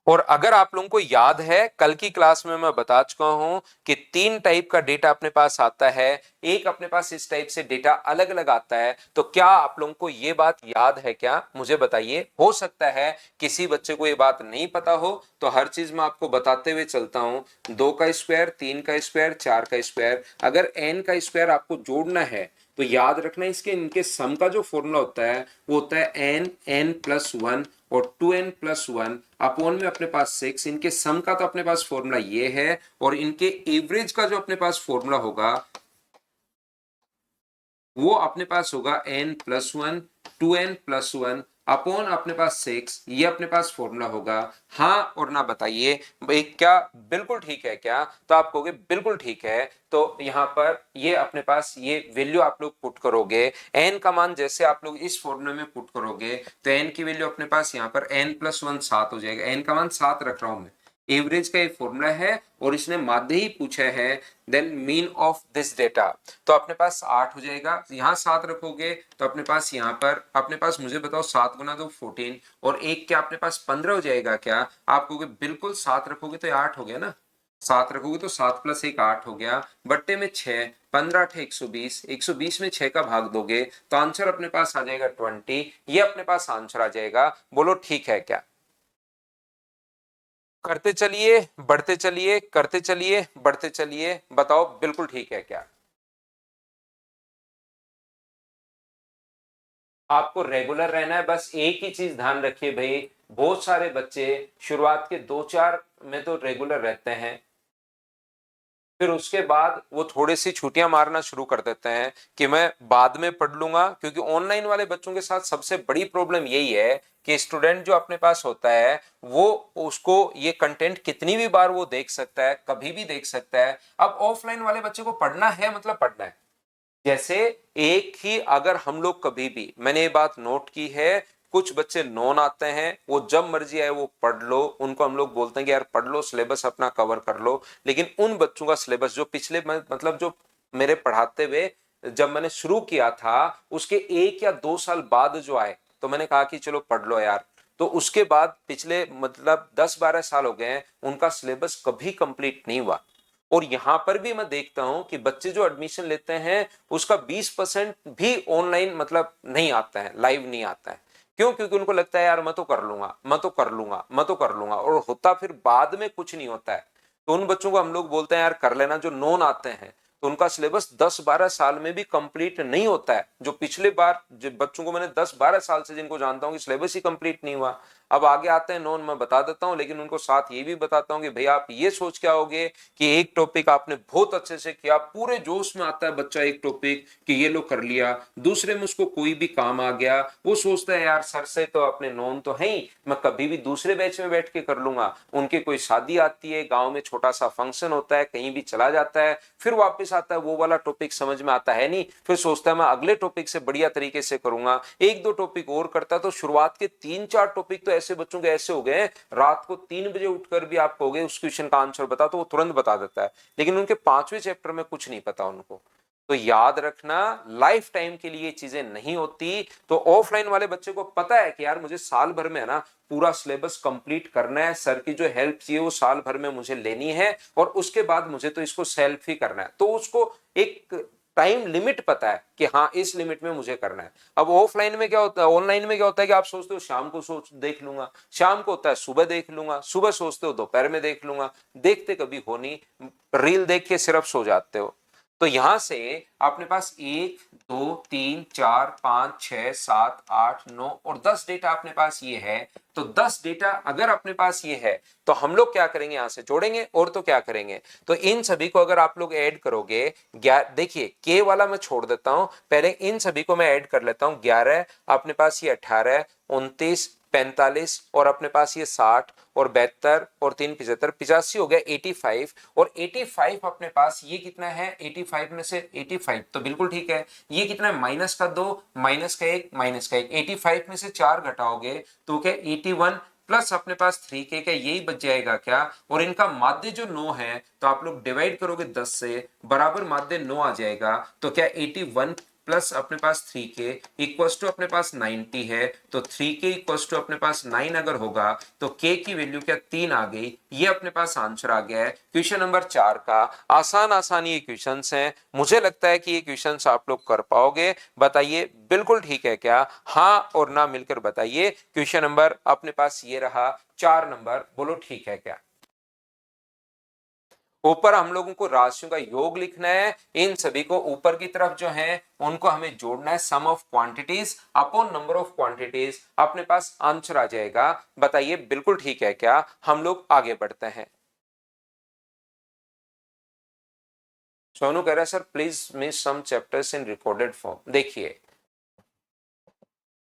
और अगर आप लोगों को याद है, कल की क्लास में मैं बता चुका हूं कि 3 टाइप का डेटा अपने पास आता है, एक अपने पास इस टाइप से डेटा अलग अलग आता है। तो क्या आप लोगों को ये बात याद है क्या, मुझे बताइए। हो सकता है किसी बच्चे को ये बात नहीं पता हो, तो हर चीज मैं आपको बताते हुए चलता हूं। 2 का स्क्वायर, 3 का स्क्वायर, 4 का स्क्वायर, अगर n का स्क्वायर आपको जोड़ना है तो याद रखना इसके इनके सम का जो फॉर्मूला होता है वो होता है n+1 और 2n+1 अपॉन में अपने पास 6। इनके सम का तो अपने पास फॉर्मूला ये है, और इनके एवरेज का जो अपने पास फॉर्मूला होगा वो अपने पास होगा n+1 2n+1 अपॉन अपने पास 6, ये अपने पास फॉर्मूला होगा। हाँ और ना बताइए भाई, क्या बिल्कुल ठीक है क्या? तो आप कहोगे बिल्कुल ठीक है। तो यहां पर ये अपने पास ये वैल्यू आप लोग पुट करोगे, n का मान जैसे आप लोग इस फॉर्मूले में पुट करोगे तो n की वैल्यू अपने पास यहाँ पर n+1 7 हो जाएगा। n का मान 7 रख रहा हूं मैं, एवरेज का एक फॉर्मूला है और इसने माध्य ही पूछा है, then mean of this data. तो अपने पास 8 हो जाएगा, यहां 7 रखोगे तो अपने पास यहाँ पर अपने पास, मुझे बताओ 7 गुना 2 14, और एक क्या अपने पास 15 हो जाएगा क्या? आप कहोगे बिल्कुल, 7 रखोगे तो 8 हो गया ना, 7 रखोगे तो 7 + 1 8 हो गया, बट्टे में 6, 15 8 120, 120 में 6 का भाग दोगे तो आंसर अपने पास आ जाएगा 20। ये अपने पास आंसर आ जाएगा। बोलो ठीक है क्या? करते चलिए, बढ़ते चलिए, करते चलिए, बढ़ते चलिए, बताओ बिल्कुल ठीक है क्या? आपको रेगुलर रहना है, बस एक ही चीज ध्यान रखिए भाई, बहुत सारे बच्चे शुरुआत के 2 4 में तो रेगुलर रहते हैं, फिर उसके बाद वो थोड़ी सी छुट्टियां मारना शुरू कर देते हैं कि मैं बाद में पढ़ लूंगा। क्योंकि ऑनलाइन वाले बच्चों के साथ सबसे बड़ी प्रॉब्लम यही है कि स्टूडेंट जो अपने पास होता है वो उसको ये कंटेंट कितनी भी बार वो देख सकता है, कभी भी देख सकता है। अब ऑफलाइन वाले बच्चे को पढ़ना है मतलब पढ़ना है। जैसे एक ही, अगर हम लोग कभी भी, मैंने ये बात नोट की है, कुछ बच्चे नॉन आते हैं, वो जब मर्जी आए वो पढ़ लो, उनको हम लोग बोलते हैं कि यार पढ़ लो, सिलेबस अपना कवर कर लो। लेकिन उन बच्चों का सिलेबस जो पिछले मतलब जो मेरे पढ़ाते हुए जब मैंने शुरू किया था उसके 1 या 2 साल बाद जो आए, तो मैंने कहा कि चलो पढ़ लो यार, तो उसके बाद पिछले मतलब 10 12 साल हो गए हैं, उनका सिलेबस कभी कंप्लीट नहीं हुआ। और यहां पर भी मैं देखता हूं कि बच्चे जो एडमिशन लेते हैं उसका 20% भी ऑनलाइन मतलब नहीं आता है, लाइव नहीं आता है। क्यों? क्योंकि उनको लगता है यार मैं तो कर लूंगा, मैं तो कर लूंगा, मैं तो कर लूंगा, और होता फिर बाद में कुछ नहीं होता है। तो उन बच्चों को हम लोग बोलते हैं यार कर लेना, जो नॉन आते हैं तो उनका सिलेबस 10 12 साल में भी कंप्लीट नहीं होता है। जो पिछले बार जो बच्चों को मैंने 10 12 साल से जिनको जानता हूं कि सिलेबस ही कंप्लीट नहीं हुआ, अब आगे आते हैं नोन, मैं बता देता हूं, लेकिन उनको साथ ये भी बताता हूं कि भाई आप ये सोच के आओगे कि एक टॉपिक आपने बहुत अच्छे से किया, पूरे जोश में आता है बच्चा एक टॉपिक कि ये लो कर लिया, दूसरे में उसको कोई भी काम आ गया, वो सोचता है यार सर से तो अपने नोन तो है ही, मैं कभी भी दूसरे बैच में बैठ के कर लूंगा, उनके कोई शादी आती है, गांव में छोटा सा फंक्शन होता है, कहीं भी चला जाता है, फिर वापस आता है, वो वाला टॉपिक समझ में आता है नहीं, फिर सोचता है मैं अगले टॉपिक से बढ़िया तरीके से करूंगा, एक दो टॉपिक और करता। तो शुरुआत के 3-4 टॉपिक तो ऐसे बच्चों के ऐसे हो गए, रात को 3 बजे उठकर भी आप कहोगे उस क्वेश्चन का आंसर बता, तो वो तुरंत बता देता है, लेकिन उनके 5वें चैप्टर में कुछ नहीं पता उनको। तो याद रखना, लाइफ टाइम के लिए चीजें नहीं होती। तो ऑफलाइन वाले बच्चे को पता है कि यार मुझे साल भर में है ना पूरा सिलेबस कंप्लीट करना है, सर की जो हेल्प चाहिए वो साल भर में मुझे लेनी है, और उसके बाद मुझे तो इसको सेल्फ ही करना है, तो उसको एक टाइम लिमिट पता है कि हाँ इस लिमिट में मुझे करना है। अब ऑफलाइन में क्या होता है, ऑनलाइन में क्या होता है कि आप सोचते हो शाम को सोच देख लूंगा, शाम को होता है सुबह देख लूंगा, सुबह सोचते हो दोपहर में देख लूंगा, देखते कभी हो नहीं, रील देख के सिर्फ सो जाते हो। तो यहां से अपने पास 1 2 3 4 5 6 7 8 9 और 10 डेटा अपने पास ये है। तो 10 डेटा अगर अपने पास ये है तो हम लोग क्या करेंगे, यहां से जोड़ेंगे, और तो क्या करेंगे, तो इन सभी को अगर आप लोग ऐड करोगे, देखिए के वाला मैं छोड़ देता हूं, पहले इन सभी को मैं ऐड कर लेता हूं। 11 अपने पास, ये 18, 29, 45 और अपने पास ये 60 और 72 और 3 75, 85 हो गया 85। और 85 अपने पास ये कितना है, 85 में से 85 तो बिल्कुल ठीक है, ये कितना है, माइनस का 2, माइनस का 1, माइनस का 1, 85 में से 4 घटाओगे तो क्या 81 प्लस अपने पास 3k का यही बच जाएगा क्या। और इनका माध्य जो 9 है तो आप लोग डिवाइड करोगे 10 से, बराबर माध्य 9 आ जाएगा, तो क्या 81 प्लस अपने पास 3k इक्वल्स टू अपने पास 90 है, तो 3k इक्वल्स टू अपने पास 9 अगर होगा तो k की वैल्यू क्या 3 आ गई, ये अपने पास आंसर आ गया है क्वेश्चन नंबर 4 का। आसान आसान ये क्वेश्चंस हैं, मुझे लगता है कि ये क्वेश्चंस आप लोग कर पाओगे। बताइए बिल्कुल ठीक है क्या, हाँ और ना मिलकर बताइए। क्वेश्चन नंबर अपने पास ये रहा 4 नंबर, बोलो ठीक है क्या। ऊपर हम लोगों को राशियों का योग लिखना है, इन सभी को ऊपर की तरफ जो है उनको हमें जोड़ना है, sum of quantities upon number of quantities, अपने पास आंसर आ जाएगा। बताइए बिल्कुल ठीक है क्या, हम लोग आगे बढ़ते हैं। सोनू कह रहा है sir please miss some chapters in recorded form. देखिए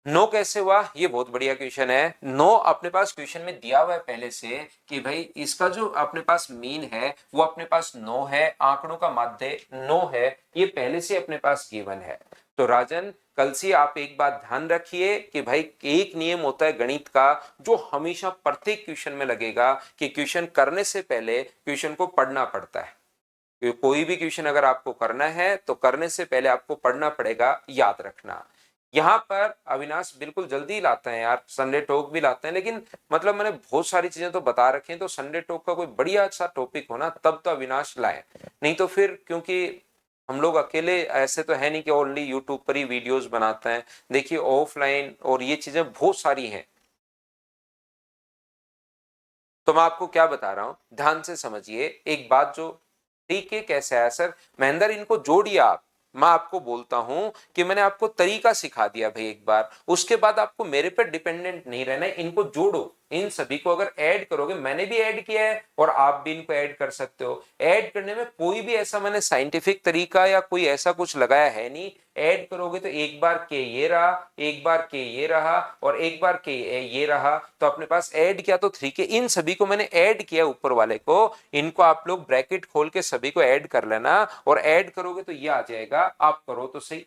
नो कैसे हुआ, ये बहुत बढ़िया क्वेश्चन है। नो अपने पास क्वेश्चन में दिया हुआ है पहले से कि भाई इसका जो अपने पास मीन है वो अपने पास नो है, आंकड़ों का माध्य नो है, ये पहले से अपने पास गिवन है। तो राजन कल से आप एक बात ध्यान रखिए कि भाई एक नियम होता है गणित का जो हमेशा प्रत्येक क्वेश्चन में लगेगा कि क्वेश्चन करने से पहले क्वेश्चन को पढ़ना पड़ता है। कोई भी क्वेश्चन अगर आपको करना है तो करने से पहले आपको पढ़ना पड़ेगा, याद रखना। यहाँ पर अविनाश बिल्कुल जल्दी लाते हैं यार, संडे टॉक भी लाते हैं, लेकिन मतलब मैंने बहुत सारी चीजें तो बता रखी हैं, तो संडे टॉक का कोई बढ़िया अच्छा टॉपिक हो ना तब तो अविनाश लाए, नहीं तो फिर क्योंकि हम लोग अकेले ऐसे तो है नहीं कि ओनली यूट्यूब पर ही वीडियोस बनाते हैं। देखिए ऑफलाइन और ये चीजें बहुत सारी हैं। तो मैं आपको क्या बता रहा हूं, ध्यान से समझिए एक बात, जो ठीक है कैसे है सर महेंद्र, इनको जोड़िए आप। मैं आपको बोलता हूं कि मैंने आपको तरीका सिखा दिया भाई एक बार, उसके बाद आपको मेरे पे डिपेंडेंट नहीं रहना है, इनको जोड़ो, इन सभी को अगर ऐड करोगे, मैंने भी ऐड किया है और आप भी इनको ऐड कर सकते हो। ऐड करने में कोई भी ऐसा मैंने साइंटिफिक तरीका या कोई ऐसा कुछ लगाया है नहीं। ऐड करोगे तो एक बार के ये रहा, एक बार के ये रहा और एक बार के ये रहा, तो अपने पास ऐड किया तो 3 के, इन सभी को मैंने ऐड किया ऊपर वाले को, इनको आप लोग ब्रैकेट खोल के सभी को ऐड कर लेना, और ऐड करोगे तो ये आ जाएगा। आप करो तो सही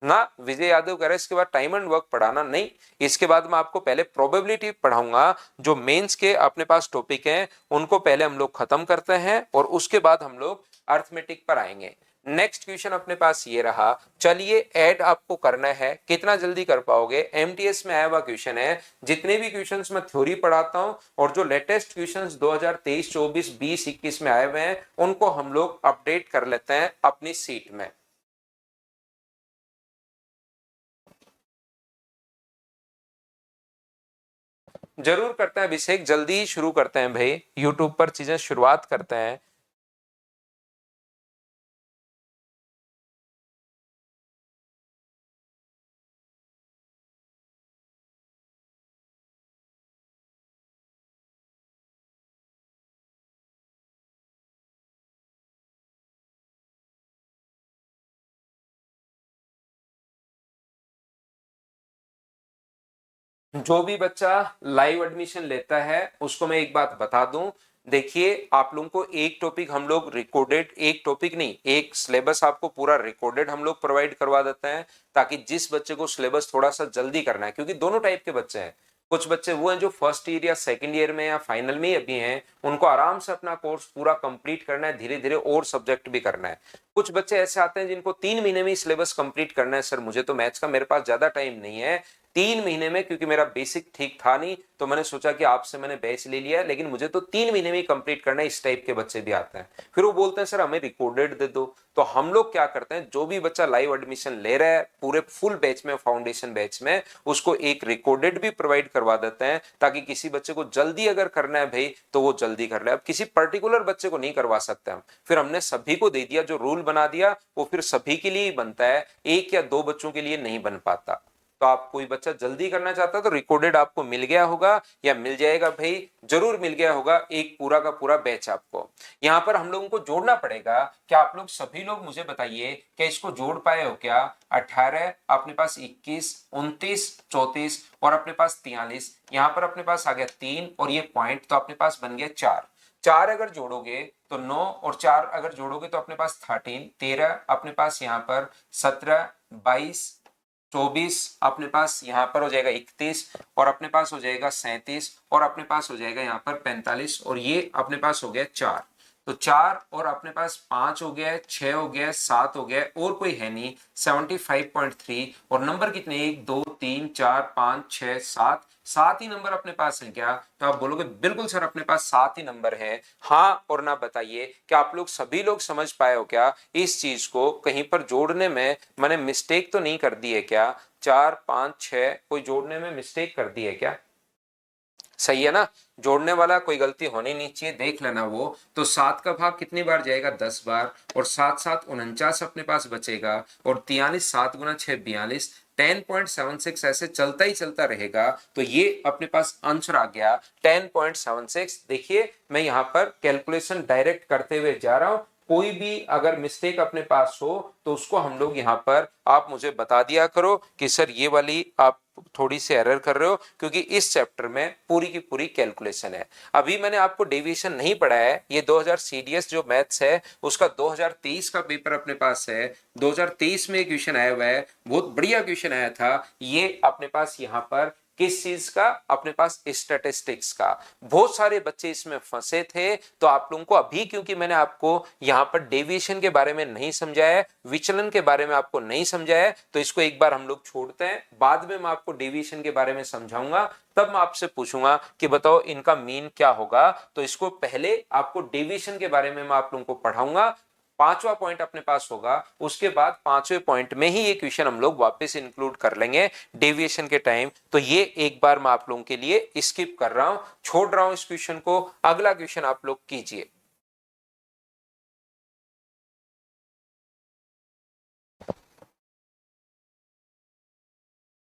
ना। विजय यादव कह रहे इसके बाद टाइम एंड वर्क पढ़ाना नहीं, इसके बाद मैं आपको पहले प्रोबेबिलिटी पढ़ाऊंगा। जो मेंस के अपने पास टॉपिक हैं उनको पहले हम लोग खत्म करते हैं और उसके बाद हम लोग अर्थमेटिक पर आएंगे। नेक्स्ट क्वेश्चन अपने पास ये रहा, चलिए ऐड आपको करना है, कितना जल्दी कर पाओगे, एमटीएस में आया हुआ क्वेश्चन है। जितने भी क्वेश्चंस मैं थ्योरी पढ़ाता हूं और जो लेटेस्ट क्वेश्चंस 2023 24 20 21 में आए हुए हैं उनको हम लोग अपडेट कर लेते हैं अपनी सीट में। जरूर करते हैं अभिषेक, जल्दी ही शुरू करते हैं भाई, यूट्यूब पर चीजें शुरुआत करते हैं। जो भी बच्चा लाइव एडमिशन लेता है उसको मैं एक बात बता दूं, देखिए आप लोगों को एक टॉपिक हम लोग रिकॉर्डेड, एक टॉपिक नहीं एक सिलेबस आपको पूरा रिकॉर्डेड हम लोग प्रोवाइड करवा देते हैं, ताकि जिस बच्चे को सिलेबस थोड़ा सा जल्दी करना है, क्योंकि दोनों टाइप के बच्चे हैं, कुछ बच्चे वो हैं जो फर्स्ट ईयर या सेकंड ईयर में या फाइनल में अभी हैं, उनको आराम से अपना कोर्स पूरा कंप्लीट करना है, धीरे धीरे और सब्जेक्ट भी करना है। कुछ बच्चे ऐसे आते हैं जिनको 3 महीने में सिलेबस कंप्लीट करना है, सर मुझे तो मैथ्स का मेरे पास ज्यादा टाइम नहीं है, 3 महीने में, क्योंकि मेरा बेसिक ठीक था नहीं तो मैंने सोचा कि आपसे मैंने बैच ले लिया, लेकिन मुझे तो 3 महीने में ही कंप्लीट करना है, इस टाइप के बच्चे भी आते हैं। फिर वो बोलते हैं सर हमें रिकॉर्डेड दे दो। तो हम लोग क्या करते हैं, जो भी बच्चा लाइव एडमिशन ले रहा है पूरे फुल बैच में, फाउंडेशन बैच में, उसको एक रिकॉर्डेड भी प्रोवाइड करवा देते हैं, ताकि किसी बच्चे को जल्दी अगर करना है भाई तो वो जल्दी कर ले। अब किसी पर्टिकुलर बच्चे को नहीं करवा सकते हम, फिर हमने सभी को दे दिया, जो रूल बना दिया वो फिर सभी के लिए ही बनता है, एक या दो बच्चों के लिए नहीं बन पाता। तो आप कोई बच्चा जल्दी करना चाहता है तो रिकॉर्डेड आपको मिल गया होगा या मिल जाएगा भाई, जरूर मिल गया होगा एक पूरा का पूरा बैच आपको। यहां पर हम लोगों को जोड़ना पड़ेगा, क्या आप लोग सभी लोग मुझे बताइए क्या इसको जोड़ पाए हो क्या? 18 अपने पास, 21, 29, 34 और अपने पास 43, यहां पर अपने पास आ गया 3 और ये पॉइंट, तो अपने पास बन गया 4। 4 अगर जोड़ोगे तो 9 और 4 अगर जोड़ोगे तो अपने पास 13, 13 अपने पास यहाँ पर 17, 22, 24 अपने पास यहाँ पर हो जाएगा 31 और अपने पास हो जाएगा 37 और अपने पास हो जाएगा यहाँ पर 45 और ये अपने पास हो गया 4। तो 4 और अपने पास 5 हो गया, 6 हो गया, 7 हो गया और कोई है नहीं, 75.3। और नंबर कितने, 1 2 3 4 5 6 7, 7 ही नंबर अपने पास है क्या? तो आप बोलोगे बिल्कुल सर अपने पास 7 ही नंबर है। हाँ और ना बताइए कि आप लोग सभी लोग समझ पाए हो क्या इस चीज को, कहीं पर जोड़ने में मैंने मिस्टेक तो नहीं कर दी है क्या? 4 5 6 कोई जोड़ने में मिस्टेक कर दी है क्या? सही है ना, जोड़ने वाला कोई गलती होनी नहीं चाहिए, देख लेना वो। तो 7 का भाग कितनी बार जाएगा, 10 बार, और 7 7 49 अपने पास बचेगा, और 43, 7 गुना 6 42, 10.76 ऐसे चलता ही चलता रहेगा। तो ये अपने पास आंसर आ गया 10.76। देखिए मैं यहाँ पर कैलकुलेशन डायरेक्ट करते हुए जा रहा हूं, कोई भी अगर मिस्टेक अपने पास हो तो उसको हम लोग यहाँ पर आप मुझे बता दिया करो कि सर ये वाली आप थोड़ी सी एरर कर रहे हो, क्योंकि इस चैप्टर में पूरी की पूरी कैलकुलेशन है। अभी मैंने आपको डेविएशन नहीं पढ़ाया है, ये 2000 सीडीएस जो मैथ्स है उसका 2023 का पेपर अपने पास है, 2023 में क्वेश्चन आया हुआ है, बहुत बढ़िया क्वेश्चन आया था ये अपने पास यहाँ पर, किस चीज का, अपने पास स्टैटिस्टिक्स का। बहुत सारे बच्चे इसमें फंसे थे, तो आप लोगों को अभी, क्योंकि मैंने आपको यहाँ पर डेविएशन के बारे में नहीं समझाया, विचलन के बारे में आपको नहीं समझाया, तो इसको एक बार हम लोग छोड़ते हैं, बाद में मैं आपको डेविएशन के बारे में समझाऊंगा, तब मैं आपसे पूछूंगा कि बताओ इनका मीन क्या होगा। तो इसको पहले आपको डेविएशन के बारे में मैं आप लोगों को पढ़ाऊंगा, पांचवा पॉइंट अपने पास होगा, उसके बाद पांचवें पॉइंट में ही ये क्वेश्चन हम लोग वापस इंक्लूड कर लेंगे डेविएशन के टाइम। तो ये एक बार मैं आप लोगों के लिए स्किप कर रहा हूं, छोड़ रहा हूं इस क्वेश्चन को, अगला क्वेश्चन आप लोग कीजिए।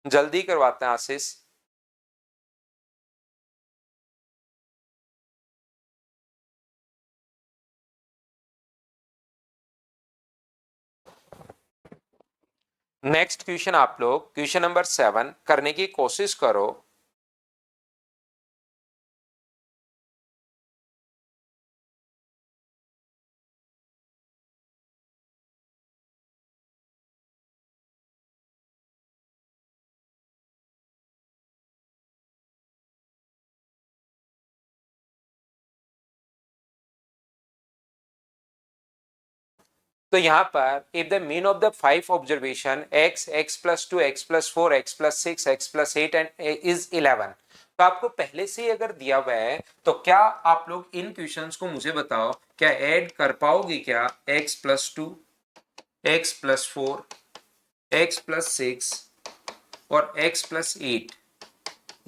जल्दी करवाते हैं आशीष। नेक्स्ट क्वेश्चन आप लोग क्वेश्चन नंबर 7 करने की कोशिश करो। तो यहां पर if the mean of the 5 observation x, x plus 2, x plus 4, x plus 6, x plus 8 and is 11, तो आपको पहले से ही अगर दिया हुआ है तो क्या आप लोग इन क्वेश्चंस को मुझे बताओ क्या ऐड कर पाओगे क्या? x plus 2, x plus 4, x plus 6 और x प्लस 8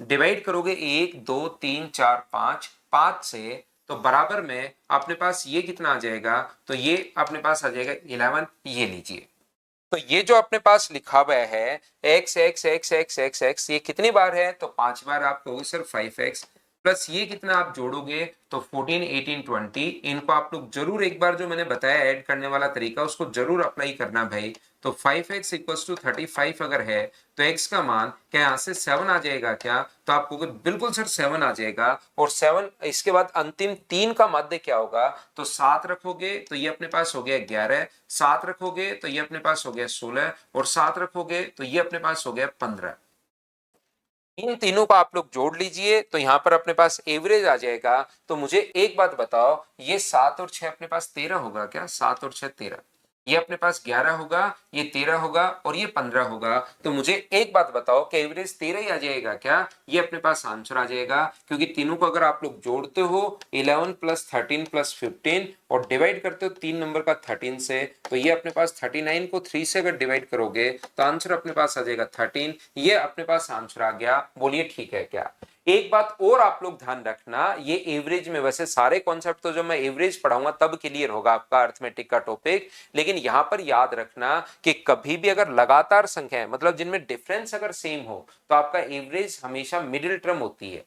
डिवाइड करोगे 1 2 3 4 5 5 से, तो बराबर में अपने पास ये कितना आ जाएगा? तो ये अपने पास आ जाएगा 11। ये लीजिए, तो ये जो अपने पास लिखा हुआ है x x x x x x, ये कितनी बार है? तो 5 बार। आप कहोगे सर 5x, प्लस ये कितना आप जोड़ोगे तो 14, 18, 20, इनको आप लोग जरूर एक बार जो मैंने बताया ऐड करने वाला तरीका उसको जरूर अप्लाई करना भाई। तो 5x इक्वल्स टू 35 अगर है तो x का मान क्या यहाँ से 7 आ जाएगा क्या? तो आपको बिल्कुल सर 7 आ जाएगा। और 7 इसके बाद अंतिम 3 का माध्य क्या होगा? तो 7 रखोगे तो ये अपने पास हो गया 11, 7 रखोगे तो ये अपने पास हो गया 16, और 7 रखोगे तो ये अपने पास हो गया 15। इन तीनों को आप लोग जोड़ लीजिए तो यहां पर अपने पास एवरेज आ जाएगा। तो मुझे एक बात बताओ, ये 7 और 6 अपने पास 13 होगा क्या? 7 और 6 13, ये अपने पास 11 होगा, ये 13 होगा और ये 15 होगा। तो मुझे एक बात बताओ कि एवरेज 13 ही आ जाएगा क्या? ये अपने पास आंसर आ जाएगा, क्योंकि तीनों को अगर आप लोग जोड़ते हो 11 प्लस 13 प्लस 15 और डिवाइड करते हो 3 नंबर का 13 से, तो ये अपने पास 39 को 3 से अगर डिवाइड करोगे तो आंसर अपने पास आ जाएगा 13। ये अपने पास आंसर आ गया। बोलिए ठीक है क्या? एक बात और आप लोग ध्यान रखना, ये एवरेज में वैसे सारे कॉन्सेप्ट तो जब मैं एवरेज पढ़ाऊंगा तब क्लियर होगा आपका अर्थमेटिक का टॉपिक, लेकिन यहां पर याद रखना कि कभी भी अगर लगातार संख्या है मतलब जिनमें डिफरेंस अगर सेम हो तो आपका एवरेज हमेशा मिडिल टर्म होती है।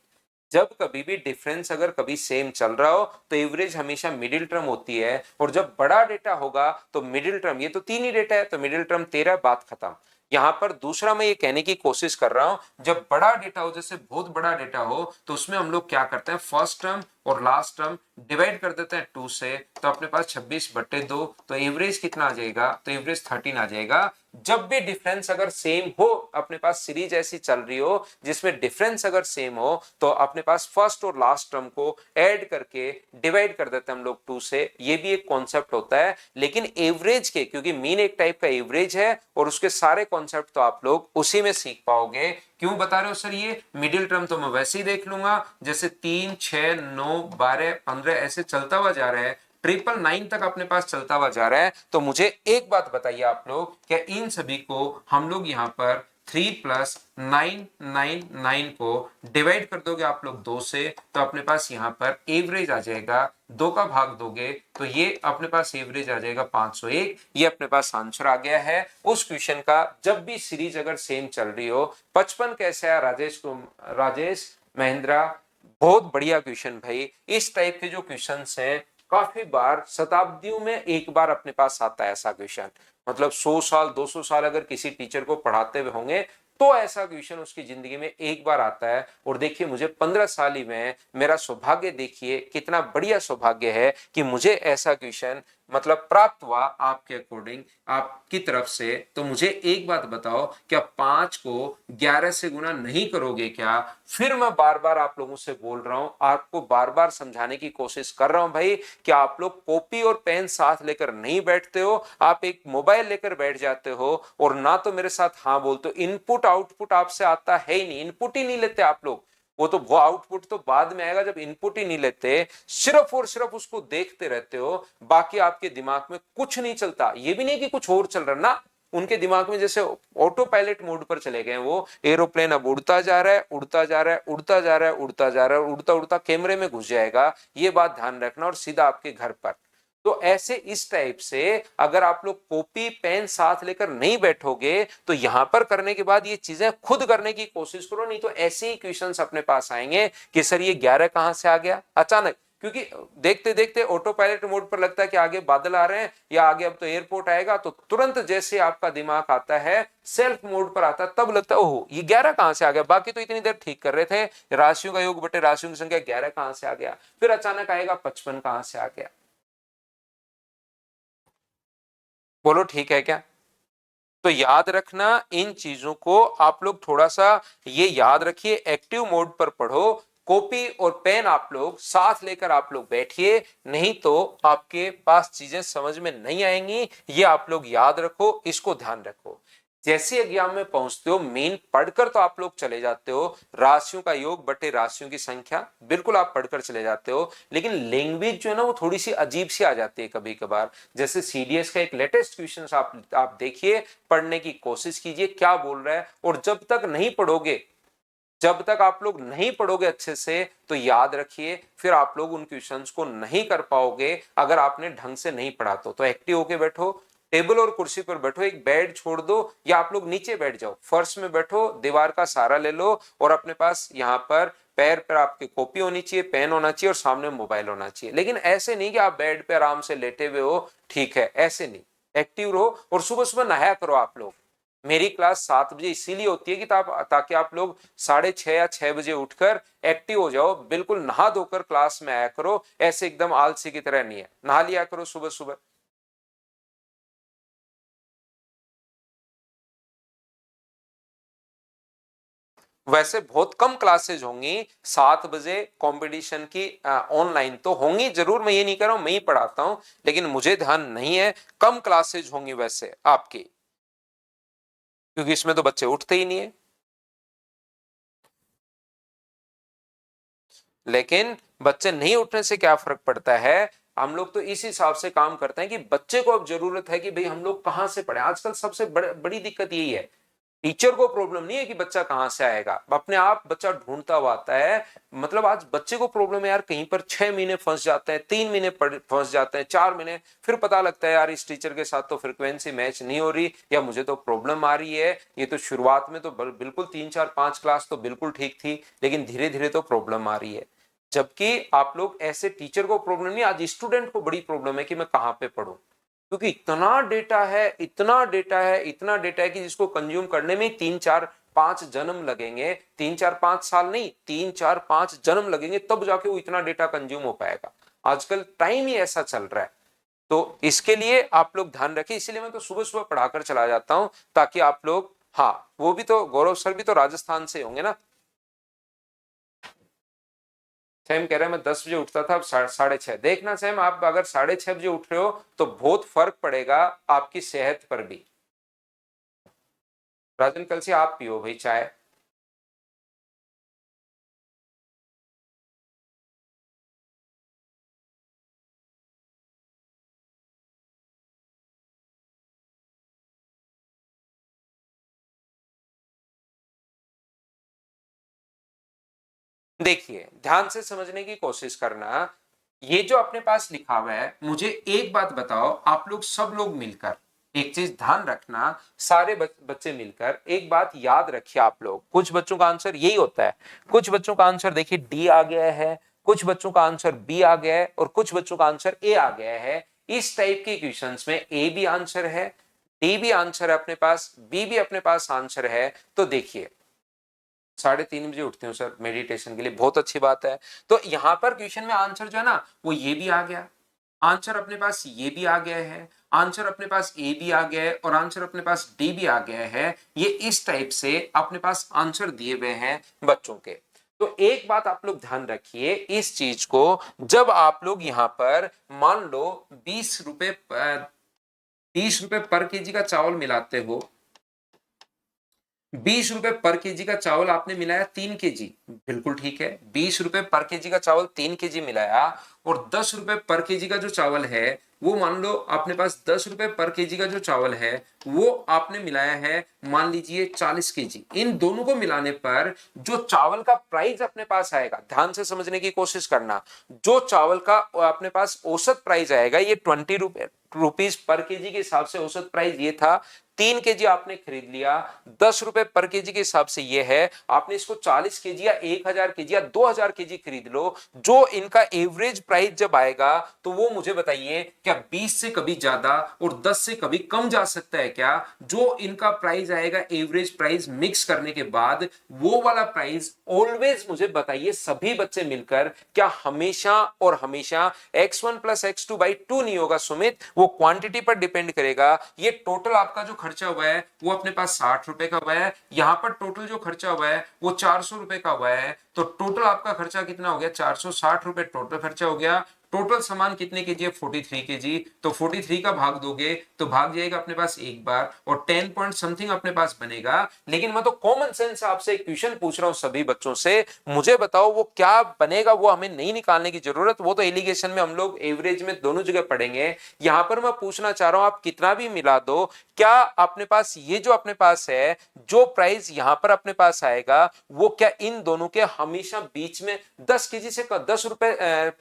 जब कभी भी डिफरेंस अगर कभी सेम चल रहा हो तो एवरेज हमेशा मिडिल टर्म होती है, और जब बड़ा डेटा होगा तो मिडिल टर्म, ये तो 3 ही डेटा है तो मिडिल टर्म 13, बात खत्म। यहां पर दूसरा मैं ये कहने की कोशिश कर रहा हूं, जब बड़ा डेटा हो, जैसे बहुत बड़ा डेटा हो, तो उसमें हम लोग क्या करते हैं, फर्स्ट टर्म और लास्ट टर्म डिवाइड कर देते हैं 2 से, तो अपने पास 26/2, तो एवरेज कितना आ जाएगा? तो एवरेज 13 आ जाएगा। जब भी डिफरेंस अगर सेम हो, अपने पास सीरीज ऐसी चल रही हो जिसमें डिफरेंस अगर सेम हो, तो अपने पास फर्स्ट और लास्ट टर्म को ऐड करके डिवाइड कर देते हैं हम लोग 2 से। ये भी एक कॉन्सेप्ट होता है, लेकिन एवरेज के, क्योंकि मीन एक टाइप का एवरेज है और उसके सारे कॉन्सेप्ट तो आप लोग उसी में सीख पाओगे। क्यों बता रहे हो सर ये मिडिल टर्म? तो मैं वैसे ही देख लूंगा, जैसे 3, 6, 9, 12, 15 ऐसे चलता हुआ जा रहा है, 999 तक अपने पास चलता हुआ जा रहा है। तो मुझे एक बात बताइए आप लोग, क्या इन सभी को हम लोग यहाँ पर 3 प्लस 999 को डिवाइड कर दोगे आप लोग 2 से, तो अपने पास यहाँ पर एवरेज आ जाएगा, 2 का भाग दोगे तो ये अपने पास एवरेज आ जाएगा 501। ये अपने पास आंसर आ गया है उस क्वेश्चन का, जब भी सीरीज अगर सेम चल रही हो। 55 कैसे आया राजेश महेंद्रा? बहुत बढ़िया क्वेश्चन भाई। इस टाइप के जो क्वेश्चन हैं काफी बार शताब्दियों में एक बार अपने पास आता है ऐसा क्वेश्चन, मतलब 100 साल 200 साल अगर किसी टीचर को पढ़ाते हुए होंगे तो ऐसा क्वेश्चन उसकी जिंदगी में एक बार आता है। और देखिए मुझे 15 साल ही में मेरा सौभाग्य, देखिए कितना बढ़िया सौभाग्य है कि मुझे ऐसा क्वेश्चन मतलब प्राप्त हुआ आपके अकॉर्डिंग, आपकी तरफ से। तो मुझे एक बात बताओ, क्या 5 को 11 से गुना नहीं करोगे क्या? फिर मैं बार बार आप लोगों से बोल रहा हूं, आपको बार बार समझाने की कोशिश कर रहा हूं भाई, कि आप लोग कॉपी और पेन साथ लेकर नहीं बैठते हो, आप एक मोबाइल लेकर बैठ जाते हो और ना तो मेरे साथ हाँ बोलते हो। इनपुट आउटपुट आपसे आता है ही नहीं, इनपुट ही नहीं लेते आप लोग। वो आउटपुट तो बाद में आएगा जब इनपुट ही नहीं लेते, सिर्फ और सिर्फ उसको देखते रहते हो, बाकी आपके दिमाग में कुछ नहीं चलता। ये भी नहीं कि कुछ और चल रहा ना, उनके दिमाग में जैसे ऑटो पायलट मोड पर चले गए वो, एरोप्लेन अब उड़ता जा रहा है, उड़ता जा रहा है, उड़ता जा रहा है, उड़ता जा रहा है, उड़ता उड़ता कैमरे में घुस जाएगा। ये बात ध्यान रखना, और सीधा आपके घर पर। तो ऐसे इस टाइप से अगर आप लोग कॉपी पेन साथ लेकर नहीं बैठोगे तो यहां पर करने के बाद ये चीजें खुद करने की कोशिश करो, नहीं तो ऐसे ही क्वेश्चंस अपने पास आएंगे कि सर ये 11 कहां से आ गया अचानक, क्योंकि देखते देखते ऑटो पायलट मोड पर लगता है कि आगे बादल आ रहे हैं या आगे अब तो एयरपोर्ट आएगा, तो तुरंत जैसे आपका दिमाग आता है सेल्फ मोड पर आता है, तब लगता है ओहो ये 11 कहां से आ गया, बाकी तो इतनी देर ठीक कर रहे थे, राशियों का योग बटे राशियों की संख्या 11 कहां से आ गया, फिर अचानक आएगा 55 कहां से आ गया। बोलो ठीक है क्या? तो याद रखना इन चीजों को आप लोग थोड़ा सा ये याद रखिए, एक्टिव मोड पर पढ़ो, कॉपी और पेन आप लोग साथ लेकर आप लोग बैठिए, नहीं तो आपके पास चीजें समझ में नहीं आएंगी। ये आप लोग याद रखो, इसको ध्यान रखो। जैसे एग्जाम में पहुंचते हो मेन पढ़कर तो आप लोग चले जाते हो, राशियों का योग बटे राशियों की संख्या बिल्कुल आप पढ़कर चले जाते हो, लेकिन लैंग्वेज जो है ना वो थोड़ी सी अजीब सी आ जाती है कभी कभार। जैसे सीडीएस का एक लेटेस्ट क्वेश्चन आप देखिए, पढ़ने की कोशिश कीजिए क्या बोल रहा है, और जब तक नहीं पढ़ोगे, जब तक आप लोग नहीं पढ़ोगे अच्छे से, तो याद रखिए फिर आप लोग उन क्वेश्चंस को नहीं कर पाओगे अगर आपने ढंग से नहीं पढ़ा। तो एक्टिव होके बैठो, टेबल और कुर्सी पर बैठो, एक बेड छोड़ दो या आप लोग नीचे बैठ जाओ, फर्श में बैठो, दीवार का सहारा ले लो और अपने पास यहाँ पर पैर पर आपकी कॉपी होनी चाहिए, पेन होना चाहिए और सामने मोबाइल होना चाहिए। लेकिन ऐसे नहीं कि आप बेड पे आराम से लेटे हुए हो, ठीक है, ऐसे नहीं, एक्टिव रहो और सुबह सुबह नहाया करो आप लोग। मेरी क्लास 7 बजे इसीलिए होती है कि ताकि आप लोग 6:30 या 6 बजे उठकर एक्टिव हो जाओ, बिल्कुल नहा धोकर क्लास में आया करो, ऐसे एकदम आलसी की तरह नहीं है, नहा लिया करो सुबह सुबह। वैसे बहुत कम क्लासेज होंगी 7 बजे कंपटीशन की, ऑनलाइन तो होंगी जरूर, मैं ये नहीं कर रहा हूं मैं ही पढ़ाता हूं, लेकिन मुझे ध्यान नहीं है, कम क्लासेज होंगी वैसे आपकी, क्योंकि इसमें तो बच्चे उठते ही नहीं है। लेकिन बच्चे नहीं उठने से क्या फर्क पड़ता है, हम लोग तो इस हिसाब से काम करते हैं कि बच्चे को अब जरूरत है कि भाई हम लोग कहां से पढ़े। आजकल सबसे बड़ी दिक्कत यही है, टीचर को प्रॉब्लम नहीं है कि बच्चा कहां से आएगा, अपने आप बच्चा ढूंढता हुआ आता है। मतलब आज बच्चे को प्रॉब्लम है यार, कहीं पर 6 महीने फंस जाते हैं, 3 महीने फंस जाते हैं, 4 महीने, फिर पता लगता है यार इस टीचर के साथ तो फ्रिक्वेंसी मैच नहीं हो रही, या मुझे तो प्रॉब्लम आ रही है। ये तो शुरुआत में तो बिल्कुल 3 4 5 क्लास तो बिल्कुल ठीक थी, लेकिन धीरे धीरे तो प्रॉब्लम आ रही है। जबकि आप लोग ऐसे, टीचर को प्रॉब्लम नहीं, आज स्टूडेंट को बड़ी प्रॉब्लम है कि मैं कहां पे पढूं, क्योंकि इतना डेटा है, इतना डेटा है, इतना डेटा है कि जिसको कंज्यूम करने में 3 4 5 जन्म लगेंगे, 3 4 5 साल नहीं, 3 4 5 जन्म लगेंगे, तब जाके वो इतना डेटा कंज्यूम हो पाएगा। आजकल टाइम ही ऐसा चल रहा है, तो इसके लिए आप लोग ध्यान रखें। इसीलिए मैं तो सुबह सुबह पढ़ाकर चला जाता हूं, ताकि आप लोग, हाँ, वो भी तो गौरव सर भी तो राजस्थान से होंगे ना। सैम कह रहा है मैं 10 बजे उठता था, अब 6:30। देखना सैम, आप अगर 6:30 बजे उठ रहे हो तो बहुत फर्क पड़ेगा आपकी सेहत पर भी। राजन, कल से आप पियो भाई चाय। देखिए, ध्यान से समझने की कोशिश करना, ये जो अपने पास लिखा हुआ है, मुझे एक बात बताओ, आप लोग सब लोग मिलकर एक चीज ध्यान रखना, सारे बच्चे मिलकर एक बात याद रखिए। आप लोग, कुछ बच्चों का आंसर यही होता है, कुछ बच्चों का आंसर देखिए डी आ गया है, कुछ बच्चों का आंसर बी आ गया है और कुछ बच्चों का आंसर ए आ गया है। इस टाइप के क्वेश्चंस में ए भी आंसर है, डी भी आंसर है अपने पास, बी भी अपने पास आंसर है। तो देखिए, 3:30 बजे उठते हो सर मेडिटेशन के लिए, बहुत अच्छी बात है। तो यहां पर क्वेश्चन में आंसर जो है ना, वो ये भी आ गया, आंसर अपने पास ये भी आ गया है, आंसर अपने पास ए भी आ गया है और आंसर अपने पास डी भी आ गया है। ये इस टाइप से अपने पास आंसर दिए हुए हैं बच्चों के। तो एक बात आप लोग ध्यान रखिए इस चीज को, जब आप लोग यहां पर मान लो 20 रुपए पर केजी का चावल मिलाते हो, 20 रुपए पर केजी का चावल आपने मिलाया 3 केजी, बिल्कुल ठीक है, 20 रुपए पर केजी का चावल 3 केजी मिलाया, और 10 रुपए पर केजी का जो चावल है वो मान लो अपने पास 10 रुपए पर केजी का जो चावल है वो आपने मिलाया है मान लीजिए 40 केजी। इन दोनों को मिलाने पर जो चावल का प्राइस अपने पास आएगा, ध्यान से समझने की कोशिश करना, जो चावल का अपने पास औसत प्राइस आएगा, ये 20 रुपीज पर केजी के हिसाब से औसत प्राइस ये था। 3 केजी आपने खरीद लिया, 10 रुपए पर केजी के हिसाब से ये है, आपने इसको 40 केजी या 1000 केजी या 2000 केजी खरीद लो, जो इनका एवरेज प्राइस जब आएगा तो वो मुझे बताइए क्या 20 से कभी ज्यादा और 10 से कभी कम जा सकता है क्या? जो इनका प्राइस आएगा एवरेज प्राइस मिक्स करने के बाद, वो वाला प्राइस ऑलवेज मुझे बताइए सभी बच्चे मिलकर, क्या हमेशा और हमेशा x1 प्लस x2/2 नहीं होगा सुमित, वो क्वांटिटी पर डिपेंड करेगा। ये टोटल आपका जो खर्चा हुआ है वो अपने पास 60 रुपए का हुआ है, यहां पर टोटल जो खर्चा हुआ है वो 400 रुपए का हुआ है, तो टोटल आपका खर्चा कितना हो गया? 460 रुपए टोटल खर्चा हो गया। टोटल सामान कितने केजी है? 43 केजी। तो 43 का भाग दोगे तो भाग जाएगा अपने पास एक बार, और 10 पॉइंट समथिंग अपने पास बनेगा। लेकिन मैं तो कॉमन सेंस आपसे एक क्वेश्चन पूछ रहा हूं सभी बच्चों से, मुझे बताओ वो क्या बनेगा, वो हमें नहीं निकालने की जरूरत, वो तो एलिगेशन में हम लोग एवरेज में दोनों जगह पढ़ेंगे। यहां पर मैं पूछना चाह रहा हूं आप कितना भी मिला दो, क्या अपने पास ये जो अपने पास है, जो प्राइस यहां पर अपने पास आएगा, वो क्या इन दोनों के हमेशा बीच में 10 केजी से 10 रुपए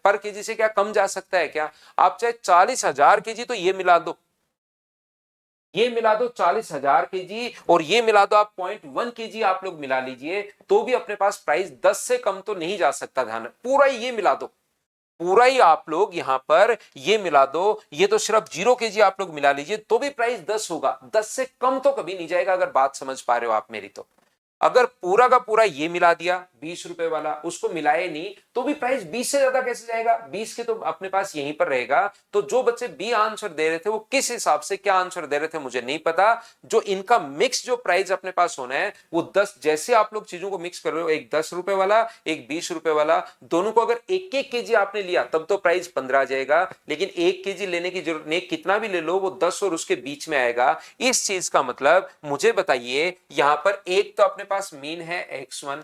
पर केजी से क्या कम जा सकता है क्या? आप चाहे 40,000 केजी तो ये मिला दो, ये मिला दो 40,000 kg और ये मिला दो आप 0.1 kg आप लोग मिला लीजिए, तो भी अपने पास प्राइस 10 से कम तो नहीं जा सकता। ध्यान, पूरा ये मिला दो, पूरा ही आप लोग यहां पर ये मिला दो, ये तो सिर्फ 0 kg आप लोग मिला लीजिए तो भी प्राइस 10 होगा, 10 से कम तो कभी नहीं जाएगा। अगर बात समझ पा रहे हो आप मेरी तो। अगर पूरा का पूरा ये मिला दिया 20 रुपए वाला, उसको मिलाए नहीं तो भी प्राइस 20 से ज्यादा कैसे जाएगा, 20 के तो अपने पास यहीं पर रहेगा। तो जो बच्चे बी आंसर दे रहे थे वो किस हिसाब से क्या आंसर दे रहे थे मुझे नहीं पता। जो इनका मिक्स जो प्राइस अपने पास होना है वो 10, जैसे आप लोग चीजों को मिक्स कर रहे हो, एक 10 रुपए वाला एक 20 रुपए वाला, दोनों को अगर एक एक केजी आपने लिया तब तो प्राइस 15 आ जाएगा, लेकिन 1 kg लेने की जरूरत नहीं, कितना भी ले लो वो 10 और उसके बीच में आएगा। इस चीज का मतलब मुझे बताइए, यहां पर एक तो अपने पास मीन है x1,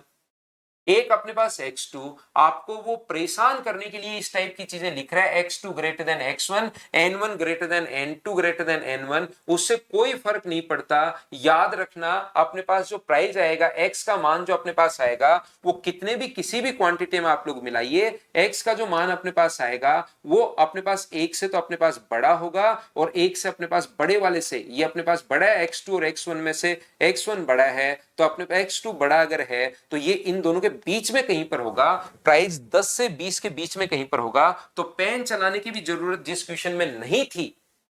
एक अपने पास x2, आपको वो परेशान करने के लिए इस टाइप की चीजें लिख रहा है, x2 greater than x1, n1 greater than n2 greater than n1, उससे कोई फर्क नहीं पड़ता। याद रखना अपने पास जो प्राइस आएगा, x का मान जो अपने पास आएगा वो कितने भी किसी भी क्वांटिटी में आप लोग मिलाइए, x का जो मान अपने पास आएगा वो अपने पास एक से तो अपने पास बड़ा होगा और एक से अपने पास बड़े वाले से, ये अपने पास बड़ा है x2 और x1 में से x1 बड़ा है, तो अपने पास x2 बड़ा अगर है तो ये इन दोनों के बीच में कहीं पर होगा, प्राइस 10 से 20 के बीच में कहीं पर होगा। तो पेन चलाने की भी जरूरत जिस क्वेश्चन में नहीं थी,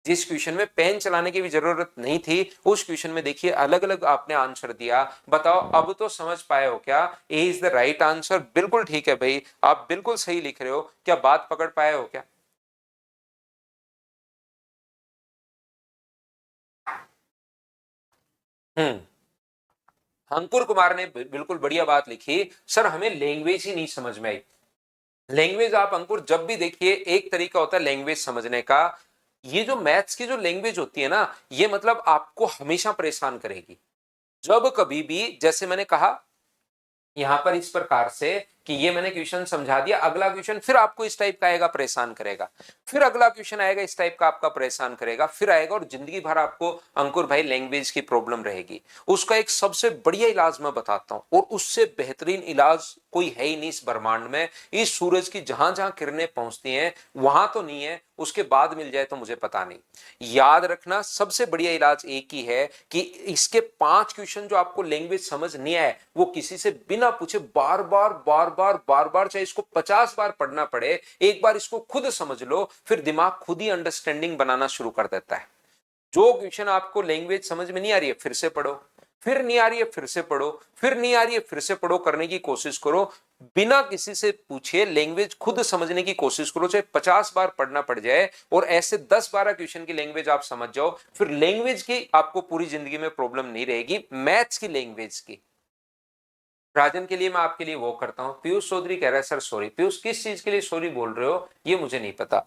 जिस क्वेश्चन में पेन चलाने की भी जरूरत नहीं थी, उस क्वेश्चन में देखिए अलग अलग आपने आंसर दिया। बताओ अब तो समझ पाए हो क्या, ए इज द राइट आंसर। बिल्कुल ठीक है भाई, आप बिल्कुल सही लिख रहे हो। क्या बात पकड़ पाए हो क्या? हम्म, अंकुर कुमार ने बिल्कुल बढ़िया बात लिखी, सर हमें लैंग्वेज ही नहीं समझ में आई। लैंग्वेज आप अंकुर जब भी देखिए, एक तरीका होता है लैंग्वेज समझने का, ये जो मैथ्स की जो लैंग्वेज होती है ना, ये मतलब आपको हमेशा परेशान करेगी। जब कभी भी, जैसे मैंने कहा यहां पर इस प्रकार से कि ये मैंने क्वेश्चन समझा दिया, अगला क्वेश्चन फिर आपको इस टाइप का आएगा, परेशान करेगा, फिर अगला क्वेश्चन आएगा इस टाइप का आपका परेशान करेगा, फिर आएगा, और जिंदगी भर आपको अंकुर भाई लैंग्वेज की प्रॉब्लम रहेगी। उसका एक सबसे बढ़िया इलाज मैं बताता हूं, और उससे बेहतरीन इलाज कोई है ही नहीं इस ब्रह्मांड में। इस सूरज की जहां जहां किरणें पहुंचती हैं वहां तो नहीं है, उसके बाद मिल जाए तो मुझे पता नहीं। याद रखना सबसे बढ़िया इलाज एक ही है कि इसके 5 क्वेश्चन जो आपको लैंग्वेज समझ नहीं आए वो किसी से बिना पूछे बार बार बार बार बार बार, चाहे इसको 50 बार पढ़ना पड़े, एक बार इसको खुद समझ लो, फिर दिमाग खुद ही अंडरस्टैंडिंग बनाना शुरू कर देता है। जो क्वेश्चन आपको लैंग्वेज समझ में नहीं आ रही है फिर से पढ़ो, फिर नहीं आ रही है फिर से पढ़ो, फिर नहीं आ रही है फिर से पढ़ो, करने की कोशिश करो। बिना किसी से पूछे लैंग्वेज खुद समझने की कोशिश करो, चाहे 50 बार पढ़ना पड़ जाए, और ऐसे 10-12 क्वेश्चन की लैंग्वेज आप समझ जाओ, फिर लैंग्वेज की आपको पूरी जिंदगी में प्रॉब्लम नहीं रहेगी, मैथ्स की लैंग्वेज की। राजन के लिए मैं आपके लिए वो करता हूं। पीयूष चौधरी कह रहा है सर सॉरी। पीयूष किस चीज के लिए सॉरी बोल रहे हो ये मुझे नहीं पता।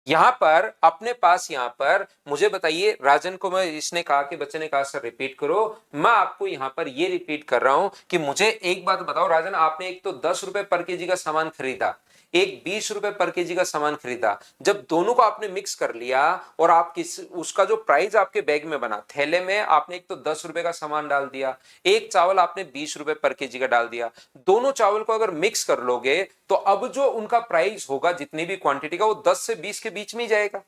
यहां पर अपने पास, यहां पर मुझे बताइए, राजन को मैं, इसने कहा कि बच्चे ने कहा सर रिपीट करो, मैं आपको यहां पर ये रिपीट कर रहा हूं कि मुझे एक बात बताओ राजन, आपने एक तो 10 रुपए पर केजी का सामान खरीदा, एक 20 रुपए पर केजी का सामान खरीदा, जब दोनों को आपने मिक्स कर लिया और आप किस, उसका जो प्राइस आपके बैग में बना, थैले में आपने एक तो 10 रुपए का सामान डाल दिया, एक चावल आपने 20 रुपए पर केजी का डाल दिया, दोनों चावल को अगर मिक्स कर लोगे तो अब जो उनका प्राइस होगा जितनी भी क्वांटिटी का, वो 10 से 20 के बीच में ही जाएगा।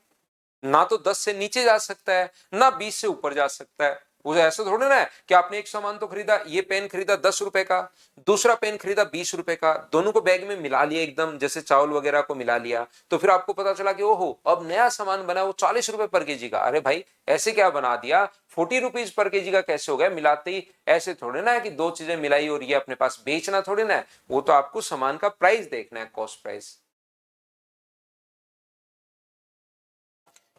ना तो 10 से नीचे जा सकता है ना 20 से ऊपर जा सकता है। वो ऐसा थोड़ी ना है कि आपने एक सामान तो खरीदा, ये पेन खरीदा 10 रुपए का, दूसरा पेन खरीदा 20 रुपए का, दोनों को बैग में मिला लिया एकदम, जैसे चावल वगैरह को मिला लिया, तो फिर आपको पता चला कि ओहो अब नया सामान बना वो 40 रुपए पर केजी का। अरे भाई ऐसे क्या बना दिया, 40 रुपीज पर केजी का कैसे हो गया मिलाते ही? ऐसे थोड़े ना है कि दो चीजें मिलाई और ये अपने पास बेचना थोड़े ना है, वो तो आपको सामान का प्राइस देखना है, कॉस्ट प्राइस।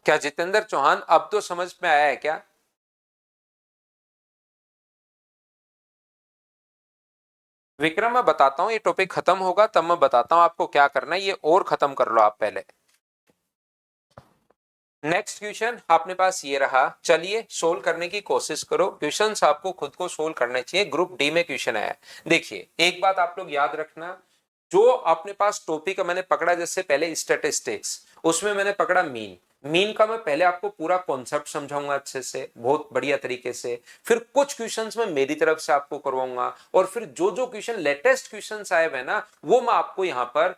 क्या जितेंद्र चौहान अब तो समझ में आया है क्या? विक्रम मैं बताता हूं, ये टॉपिक खत्म होगा तब मैं बताता हूं आपको क्या करना है, ये और खत्म कर लो आप पहले। नेक्स्ट क्वेश्चन अपने पास ये रहा, चलिए सोल्व करने की कोशिश करो। क्वेश्चंस आपको खुद को सोल्व करने चाहिए, ग्रुप डी में क्वेश्चन आया। देखिए एक बात आप लोग याद रखना, जो अपने पास टॉपिक मैंने पकड़ा, जैसे पहले स्टैटिस्टिक्स, उसमें मैंने पकड़ा मीन। मीन का मैं पहले आपको पूरा कॉन्सेप्ट समझाऊंगा अच्छे से, बहुत बढ़िया तरीके से, फिर कुछ क्वेश्चंस में मेरी तरफ से आपको करवाऊंगा, और फिर जो जो क्वेश्चन लेटेस्ट क्वेश्चंस आए हुए ना वो मैं आपको यहाँ पर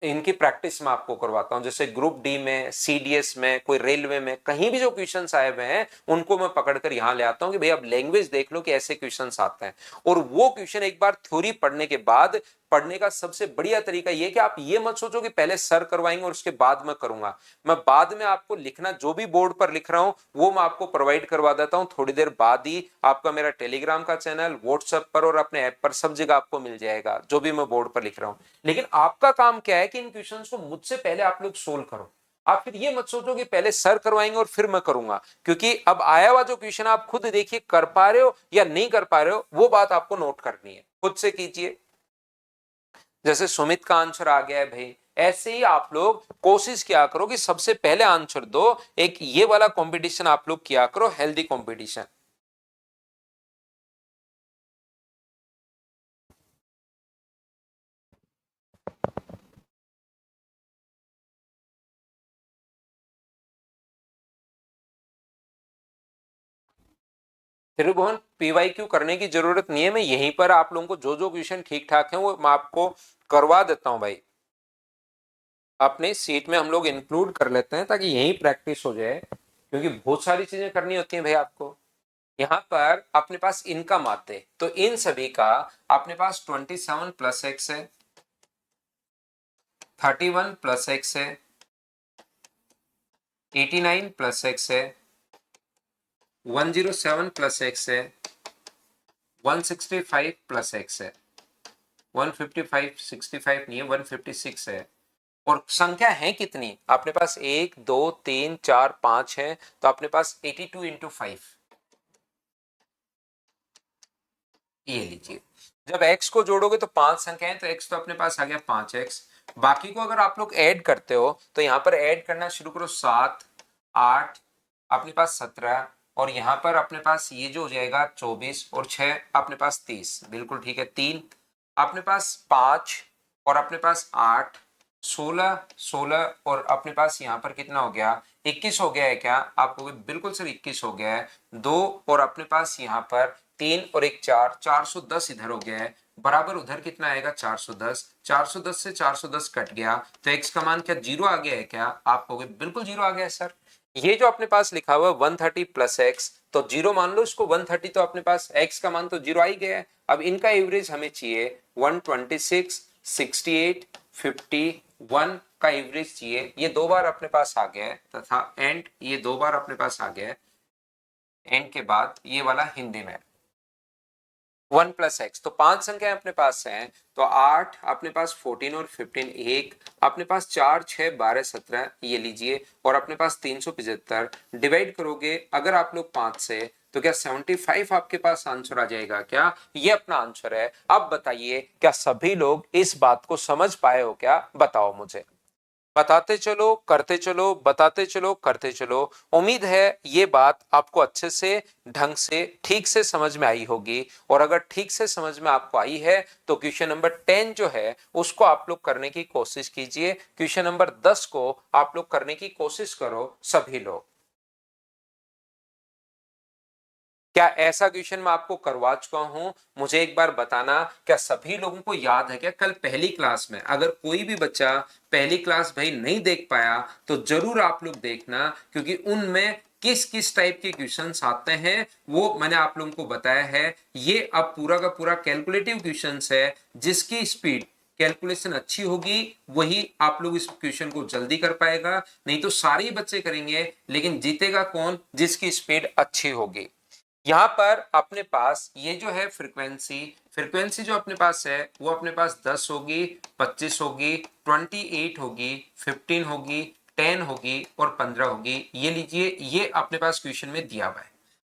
इनकी प्रैक्टिस मैं आपको करवाता हूं। जैसे ग्रुप डी में, सीडीएस में, कोई रेलवे में, कहीं भी जो क्वेश्चंस आए हुए हैं उनको मैं पकड़कर यहां ले आता हूं कि भाई अब लैंग्वेज देख लो कि ऐसे क्वेश्चंस आते हैं। और वो क्वेश्चन एक बार थ्योरी पढ़ने के बाद, पढ़ने का सबसे बढ़िया तरीका ये कि आप ये मत सोचो कि पहले सर करवाएंगे और उसके बाद मैं करूंगा। मैं बाद में आपको लिखना, जो भी बोर्ड पर लिख रहा हूं वो मैं आपको प्रोवाइड करवा देता हूं थोड़ी देर बाद ही। आपका मेरा टेलीग्राम का चैनल, व्हाट्सएप पर और अपने ऐप पर सब जगह आपको मिल जाएगा जो भी मैं बोर्ड पर लिख रहा हूं। लेकिन आपका काम क्या है कि इन क्वेश्चंस को मुझसे पहले आप लोग सोल्व करो। आप फिर ये मत सोचो कि पहले सर करवाएंगे और फिर मैं करूंगा, क्योंकि अब आया हुआ जो क्वेश्चन आप खुद देखिए कर पा रहे हो या नहीं कर पा रहे हो, वो बात आपको नोट करनी है, खुद से कीजिए। जैसे सुमित का आंसर आ गया है भाई, ऐसे ही आप लोग कोशिश किया करो कि सबसे पहले आंसर दो। एक ये वाला कंपटीशन आप लोग किया करो, हेल्दी कंपटीशन। त्रिभुवन पीवाईक्यू करने की जरूरत नहीं है, मैं यहीं पर आप लोगों को जो जो क्वेश्चन ठीक ठाक है वो मैं आपको करवा देता हूं भाई। अपने सीट में हम लोग इंक्लूड कर लेते हैं ताकि यही प्रैक्टिस हो जाए, क्योंकि बहुत सारी चीजें करनी होती हैं भाई आपको। यहां पर अपने पास इनकम आते, तो इन सभी का अपने पास 27 प्लस एक्स है, 31 प्लस एक्स है, 89 प्लस एक्स है, 107 प्लस एक्स है, 165 प्लस एक्स है, 155 65 नहीं है, 156 है। और संख्या है कितनी अपने पास? 1 2 3 4 5 है, तो अपने पास 82 इंटू 5। ये लीजिए, जब x को जोड़ोगे तो 5 संख्याएं, तो x तो अपने पास आ गया 5x। बाकी को अगर आप लोग ऐड करते हो तो यहां पर ऐड करना शुरू करो, 7 8 अपने पास 17, और यहां पर अपने पास ये जो हो जाएगा 24, और 6 अपने पास 30, बिल्कुल ठीक है। 3 अपने पास 5, और अपने पास 8 16 16, और अपने पास यहाँ पर कितना हो गया? 21 हो गया है क्या? आपको बिल्कुल सर 21 हो गया है। 2 और अपने पास यहाँ पर 3 और 1 4, 410 इधर हो गया है, बराबर उधर कितना आएगा? 410। 410 से 410 कट गया, तो x का मान क्या 0 आ गया है क्या? आप कहोगे बिल्कुल 0 आ गया है सर। ये जो अपने पास लिखा हुआ है 130 प्लस एक्स, तो 0 मान लो इसको, 130 तो अपने पास x का मान तो 0 आ ही गया है। अब इनका एवरेज हमें चाहिए 126 68 51 का एवरेज चाहिए। ये 2 बार अपने पास आ गया है, तथा एंड ये 2 बार अपने पास आ गया है। एंड के बाद ये वाला हिंदी में 1 प्लस एक्स, तो 5 संख्याएं अपने पास हैं, तो 8 अपने पास, 14 और 15 1 अपने पास, 4 6 12 17 ये लीजिए, और अपने पास 375 डिवाइड करोगे अगर आप लोग 5 से, तो क्या 75 आपके पास आंसर आ जाएगा क्या? ये अपना आंसर है। अब बताइए क्या सभी लोग इस बात को समझ पाए हो क्या? बताओ मुझे। बताते चलो करते चलो, बताते चलो करते चलो। उम्मीद है ये बात आपको अच्छे से, ढंग से, ठीक से समझ में आई होगी। और अगर ठीक से समझ में आपको आई है तो क्वेश्चन नंबर 10 जो है उसको आप लोग करने की कोशिश कीजिए। क्वेश्चन नंबर 10 को आप लोग करने की कोशिश करो सभी लोग। क्या ऐसा क्वेश्चन मैं आपको करवा चुका हूं? मुझे एक बार बताना, क्या सभी लोगों को याद है? क्या कल पहली क्लास में अगर कोई भी बच्चा पहली क्लास भाई नहीं देख पाया तो जरूर आप लोग देखना, क्योंकि उनमें किस किस टाइप के क्वेश्चंस आते हैं वो मैंने आप लोगों को बताया है। ये अब पूरा का पूरा कैलकुलेटिव क्वेश्चंस है, जिसकी स्पीड कैलकुलेशन अच्छी होगी वही आप लोग इस क्वेश्चन को जल्दी कर पाएगा। नहीं तो सारे बच्चे करेंगे, लेकिन जीतेगा कौन? जिसकी स्पीड अच्छी होगी। यहां पर अपने पास ये जो है फ्रीक्वेंसी, फ्रीक्वेंसी जो अपने पास है वो अपने पास 10 होगी, 25 होगी, 28 होगी, 15 होगी, 10 होगी और 15 होगी। ये लीजिए, ये अपने पास क्वेश्चन में दिया हुआ है।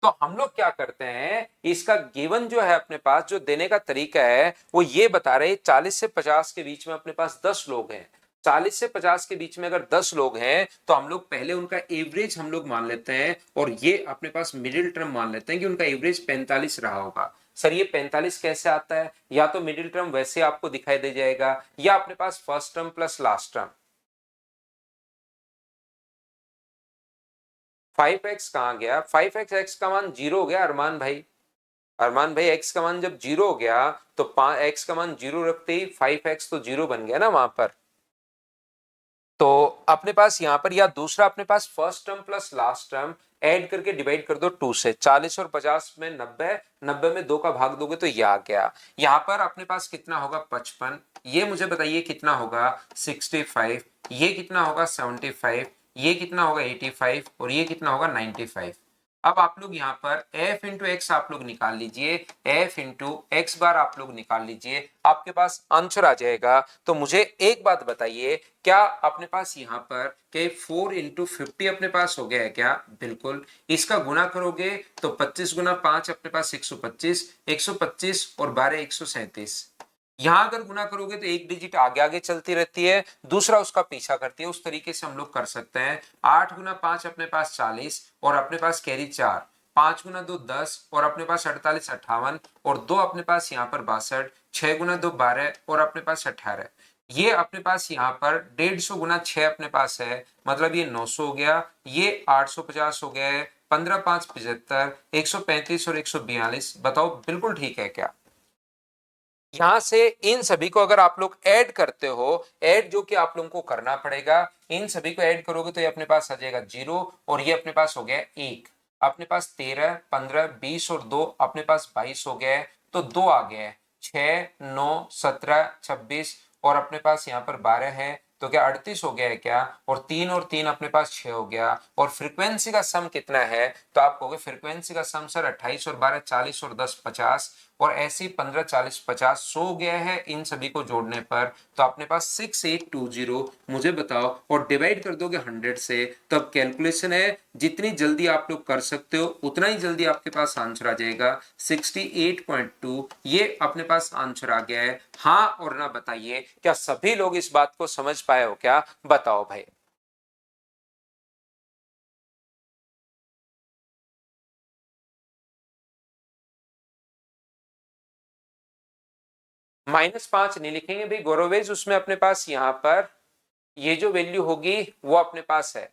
तो हम लोग क्या करते हैं, इसका गिवन जो है अपने पास, जो देने का तरीका है वो ये बता रहे 40 से 50 के बीच में अपने पास 10 लोग हैं। 40 से 50 के बीच में अगर 10 लोग हैं तो हम लोग पहले उनका एवरेज हम लोग मान लेते हैं, और ये अपने पास मिडिल टर्म मान लेते हैं कि उनका एवरेज 45 रहा होगा। सर ये 45 कैसे आता है? या तो मिडिल टर्म वैसे आपको दिखाई दे जाएगा, या अपने पास first term plus last term. 5x कहां गया? 5x x का मान 0 हो गया अरमान भाई। अरमान भाई x का मान जब 0 हो गया तो x का मान 0 रखते ही 5x तो 0 बन गया ना वहां पर। तो अपने पास यहाँ पर, या दूसरा अपने पास first term plus last term add करके डिवाइड कर दो 2 से। 40 और 50 में 90, 90 में 2 का भाग दोगे तो ये आ गया। यहाँ पर अपने पास कितना होगा 55, ये मुझे बताइए कितना होगा 65, ये कितना होगा 75, ये कितना होगा 85 और ये कितना होगा 95। अब आप लोग यहाँ पर f इंटू एक्स आप लोग निकाल लीजिए, f इंटू एक्स बार आप लोग निकाल लीजिए, आपके पास आंसर आ जाएगा। तो मुझे एक बात बताइए, क्या अपने पास यहाँ पर के 4 इंटू 50 अपने पास हो गया है क्या? बिल्कुल। इसका गुना करोगे तो 25 गुना 5 अपने पास 125, 125 और 12 137। यहां अगर गुना करोगे तो एक डिजिट आगे आगे चलती रहती है, दूसरा उसका पीछा करती है। उस तरीके से हम लोग कर सकते हैं। 8 गुना 5 अपने पास 40 और अपने पास कैरी 4, 5 गुना 2 10 और अपने पास 48 58 और 2 अपने पास यहाँ पर 62, 6 गुना 2 12 और अपने पास 18। ये अपने पास यहाँ पर 150 गुना 6 अपने पास है, मतलब ये 900 हो गया, ये 850 हो गया है, 15 5 75, 135 और 142। बताओ बिल्कुल ठीक है क्या? यहां से इन सभी को अगर आप लोग ऐड करते हो, ऐड जो कि आप लोगों को करना पड़ेगा, इन सभी को ऐड करोगे तो ये अपने पास आ जाएगा 0 और ये अपने पास हो गया 1। अपने पास 13 15 20 और 2 अपने पास 22 हो गया है, तो 2 आ गया है। 6 9 17 26 और अपने पास यहाँ पर 12 है, तो क्या 38 हो गया है क्या? और 3 अपने पास 6 हो गया। और फ्रीक्वेंसी का सम कितना है? तो आप कहोगे फ्रीक्वेंसी का सम सर 28 और 12 40 और 10 50 और ऐसे ही 15 40 50 100 हो गया है इन सभी को जोड़ने पर। तो अपने पास 6820। मुझे बताओ, और डिवाइड कर दोगे 100 से, तो अब कैलकुलेशन है, जितनी जल्दी आप लोग कर सकते हो उतना ही जल्दी आपके पास आंसर आ जाएगा 68.2। ये अपने पास आंसर आ गया है। हाँ और ना बताइए, क्या सभी लोग इस बात को समझ पाए हो क्या? बताओ भाई। -5 नहीं लिखेंगे भाई गौरवेज, उसमें अपने पास यहाँ पर ये जो वैल्यू होगी वो अपने पास है।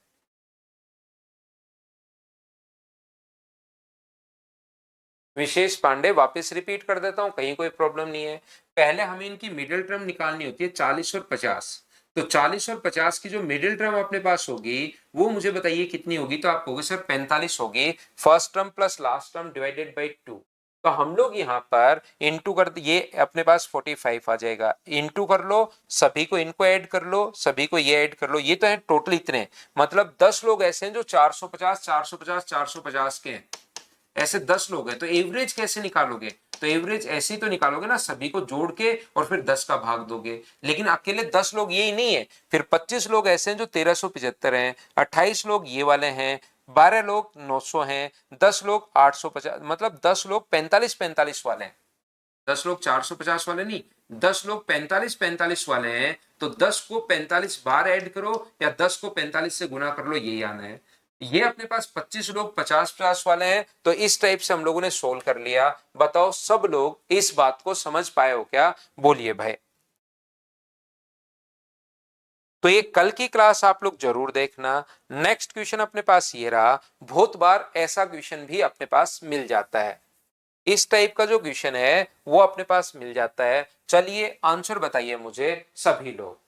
विशेष पांडे, वापस रिपीट कर देता हूं, कहीं कोई प्रॉब्लम नहीं है। पहले हमें इनकी मिडिल टर्म निकालनी होती है 40 और 50। तो 40 और 50 की जो मिडिल टर्म अपने पास होगी वो मुझे बताइए कितनी होगी? तो आप कहोगे सर 45 होगी। First term plus last term divided by 2। तो हम लोग यहाँ पर इंटू कर, ये अपने पास 45 आ जाएगा। इंटू कर लो, सभी को इनको ऐड कर लो, सभी को ये ऐड कर लो, ये तो है टोटल इतने। मतलब 10 लोग ऐसे हैं जो 450 450 450 के हैं। ऐसे 10 लोग हैं, तो एवरेज कैसे निकालोगे? तो एवरेज ऐसे ही तो निकालोगे ना, सभी को जोड़ के और फिर 10 का भाग दोगे। लेकिन अकेले 10 लोग यही नहीं है, फिर 25 लोग ऐसे हैं जो 1375 हैं, 28 लोग ये वाले हैं, 12 लोग 900 हैं, 10 लोग 850, मतलब 10 लोग 45 45 वाले हैं। 10 लोग 450 वाले नहीं, 10 लोग 45 45 वाले हैं। तो 10 को 45 बार ऐड करो या 10 को 45 से गुना कर लो, यही आना है। ये अपने पास 25 लोग 50 50 वाले हैं। तो इस टाइप से हम लोगों ने सोल्व कर लिया। बताओ सब लोग इस बात को समझ पाए हो क्या? बोलिए भाई। तो ये कल की क्लास आप लोग जरूर देखना। नेक्स्ट क्वेश्चन अपने पास ये रहा। बहुत बार ऐसा क्वेश्चन भी अपने पास मिल जाता है, इस टाइप का जो क्वेश्चन है वो अपने पास मिल जाता है। चलिए आंसर बताइए मुझे सभी लोग।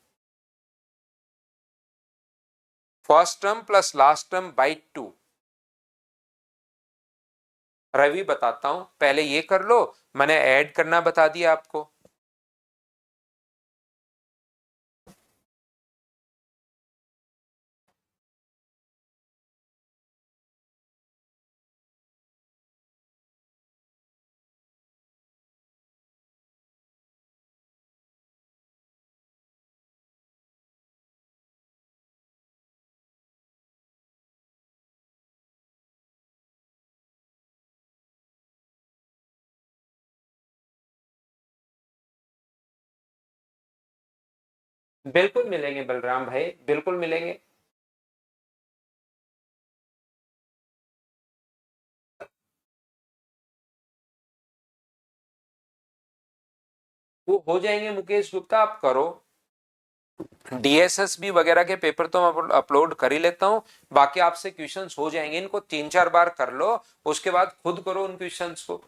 First term plus last term by 2। Ravi बताता हूं, पहले ये कर लो, मैंने ऐड करना बता दिया आपको। बिल्कुल मिलेंगे बलराम भाई, बिल्कुल मिलेंगे। वो हो जाएंगे मुकेश गुप्ता, आप करो। डीएसएस भी वगैरह के पेपर तो मैं अपलोड कर ही लेता हूँ। बाकी आपसे क्वेश्चंस हो जाएंगे, इनको 3 4 बार कर लो, उसके बाद खुद करो उन क्वेश्चंस को।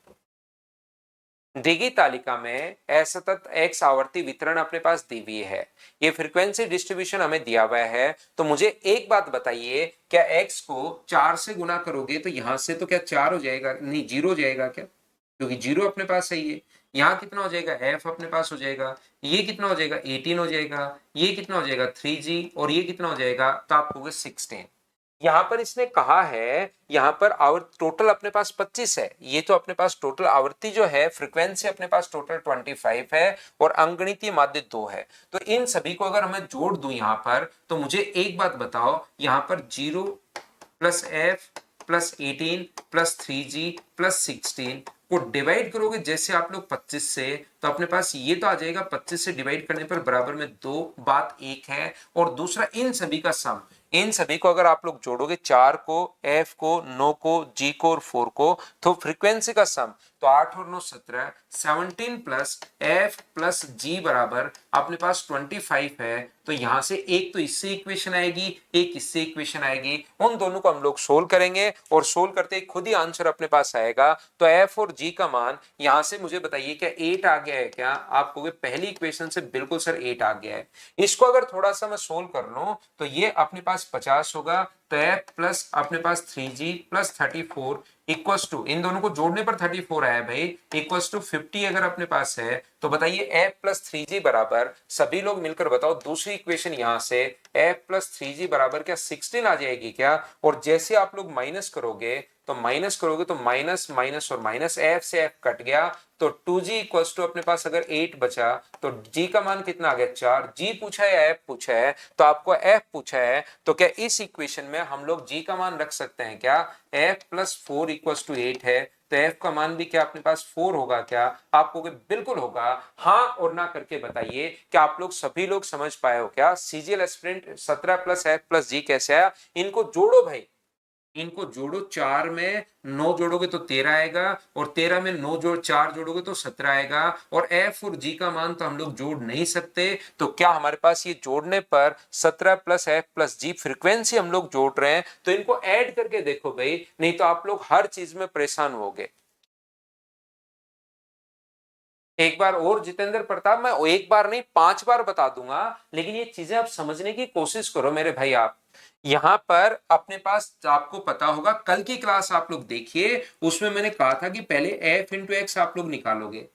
दी गई तालिका में असतत x आवर्ती वितरण अपने पास दी हुई है, ये फ्रीक्वेंसी डिस्ट्रीब्यूशन हमें दिया हुआ है। तो मुझे एक बात बताइए, क्या x को 4 से गुना करोगे तो यहां से तो क्या 4 हो जाएगा, नहीं 0 हो जाएगा क्या, क्योंकि 0 अपने पास सही है। यहाँ कितना हो जाएगा, f अपने पास हो जाएगा, ये कितना हो जाएगा 18 हो जाएगा, ये कितना हो जाएगा 3g, और ये कितना हो जाएगा, तो आप कहोगे 16। यहां पर इसने कहा है, यहां पर आवर्त टोटल अपने पास 25 है, ये तो अपने पास टोटल आवर्ती जो है फ्रीक्वेंसी अपने पास टोटल 25 है, और अंगणितीय माध्य 2 है। तो इन सभी को अगर मैं जोड़ दूं यहां पर, तो मुझे एक बात बताओ, यहां पर 0 plus F plus 18 plus 3g plus 16 को डिवाइड करोगे जैसे आप लोग 25 से, तो अपने पास ये तो आ जाएगा 25 से डिवाइड करने पर बराबर में 2, बात एक है। और दूसरा, इन सभी का सम, इन सभी को अगर आप लोग जोड़ोगे, 4 को, f को, 9 को, g को और 4 को, तो फ्रीक्वेंसी का सम, तो 8 और 9 17, 17 प्लस f प्लस g बराबर अपने पास 25 है। तो यहां से एक तो इससे इक्वेशन आएगी, एक इससे इक्वेशन आएगी, उन दोनों को हम लोग सोल्व करेंगे, और सोल्व करते खुद ही आंसर अपने पास आएगा। तो f और g का मान यहां से मुझे बताइए, क्या 8 आ गया है क्या, आप कहोगे पहली इक्वेशन से बिल्कुल सर 8 आ गया है। इसको अगर थोड़ा सा मैं सोल्व कर लूं, तो ये अपने पास 50 होगा, तो f प्लस अपने पास 3g प्लस 34 इक्वल्स टू, इन दोनों को जोड़ने पर 34 आया भाई, इक्वल्स टू 50 अगर अपने पास है, तो बताइए f प्लस 3g बराबर, सभी लोग मिलकर बताओ, दूसरी इक्वेशन यहां से f प्लस 3g बराबर क्या 16 आ जाएगी क्या। और जैसे आप लोग माइनस करोगे, तो माइनस माइनस और माइनस, f से f कट गया, तो 2g इक्वल्स टू अपने पास अगर 8 बचा, तो g का मान कितना आ गया 4। g पूछा है या f पूछा है, तो आपको f पूछा है, तो क्या इस इक्वेशन में हम लोग g का मान रख सकते हैं क्या, f प्लस 4 इक्वल्स टू 8 है, तो f का मान भी क्या अपने पास 4 होगा क्या, आपको बिल्कुल होगा। हाँ और ना करके बताइए, क्या आप लोग सभी लोग समझ पाए हो क्या, CGL aspirant 17 plus f plus g कैसे आया। इनको जोड़ो भाई, इनको जोड़ो, 4 में 9 जोड़ोगे तो 13 आएगा, और 13 में 9 जोड़ 4 जोड़ोगे तो 17 आएगा, और f और g का मान तो हम लोग जोड़ नहीं सकते। तो क्या हमारे पास ये जोड़ने पर 17 plus f plus g frequency हम लोग जोड़ रहे हैं, तो इनको ऐड करके देखो भाई, नहीं तो आप लोग हर चीज में परेशान होगे। एक बार और जितेंद्र प्रताप, मैं एक बार नहीं 5 बार बता दूंगा, लेकिन ये चीजें आप समझने की कोशिश करो मेरे भाई। आप यहां पर अपने पास, आपको पता होगा कल की क्लास आप लोग देखिए, उसमें मैंने कहा था कि पहले f इंटू एक्स आप लोग निकालोगे।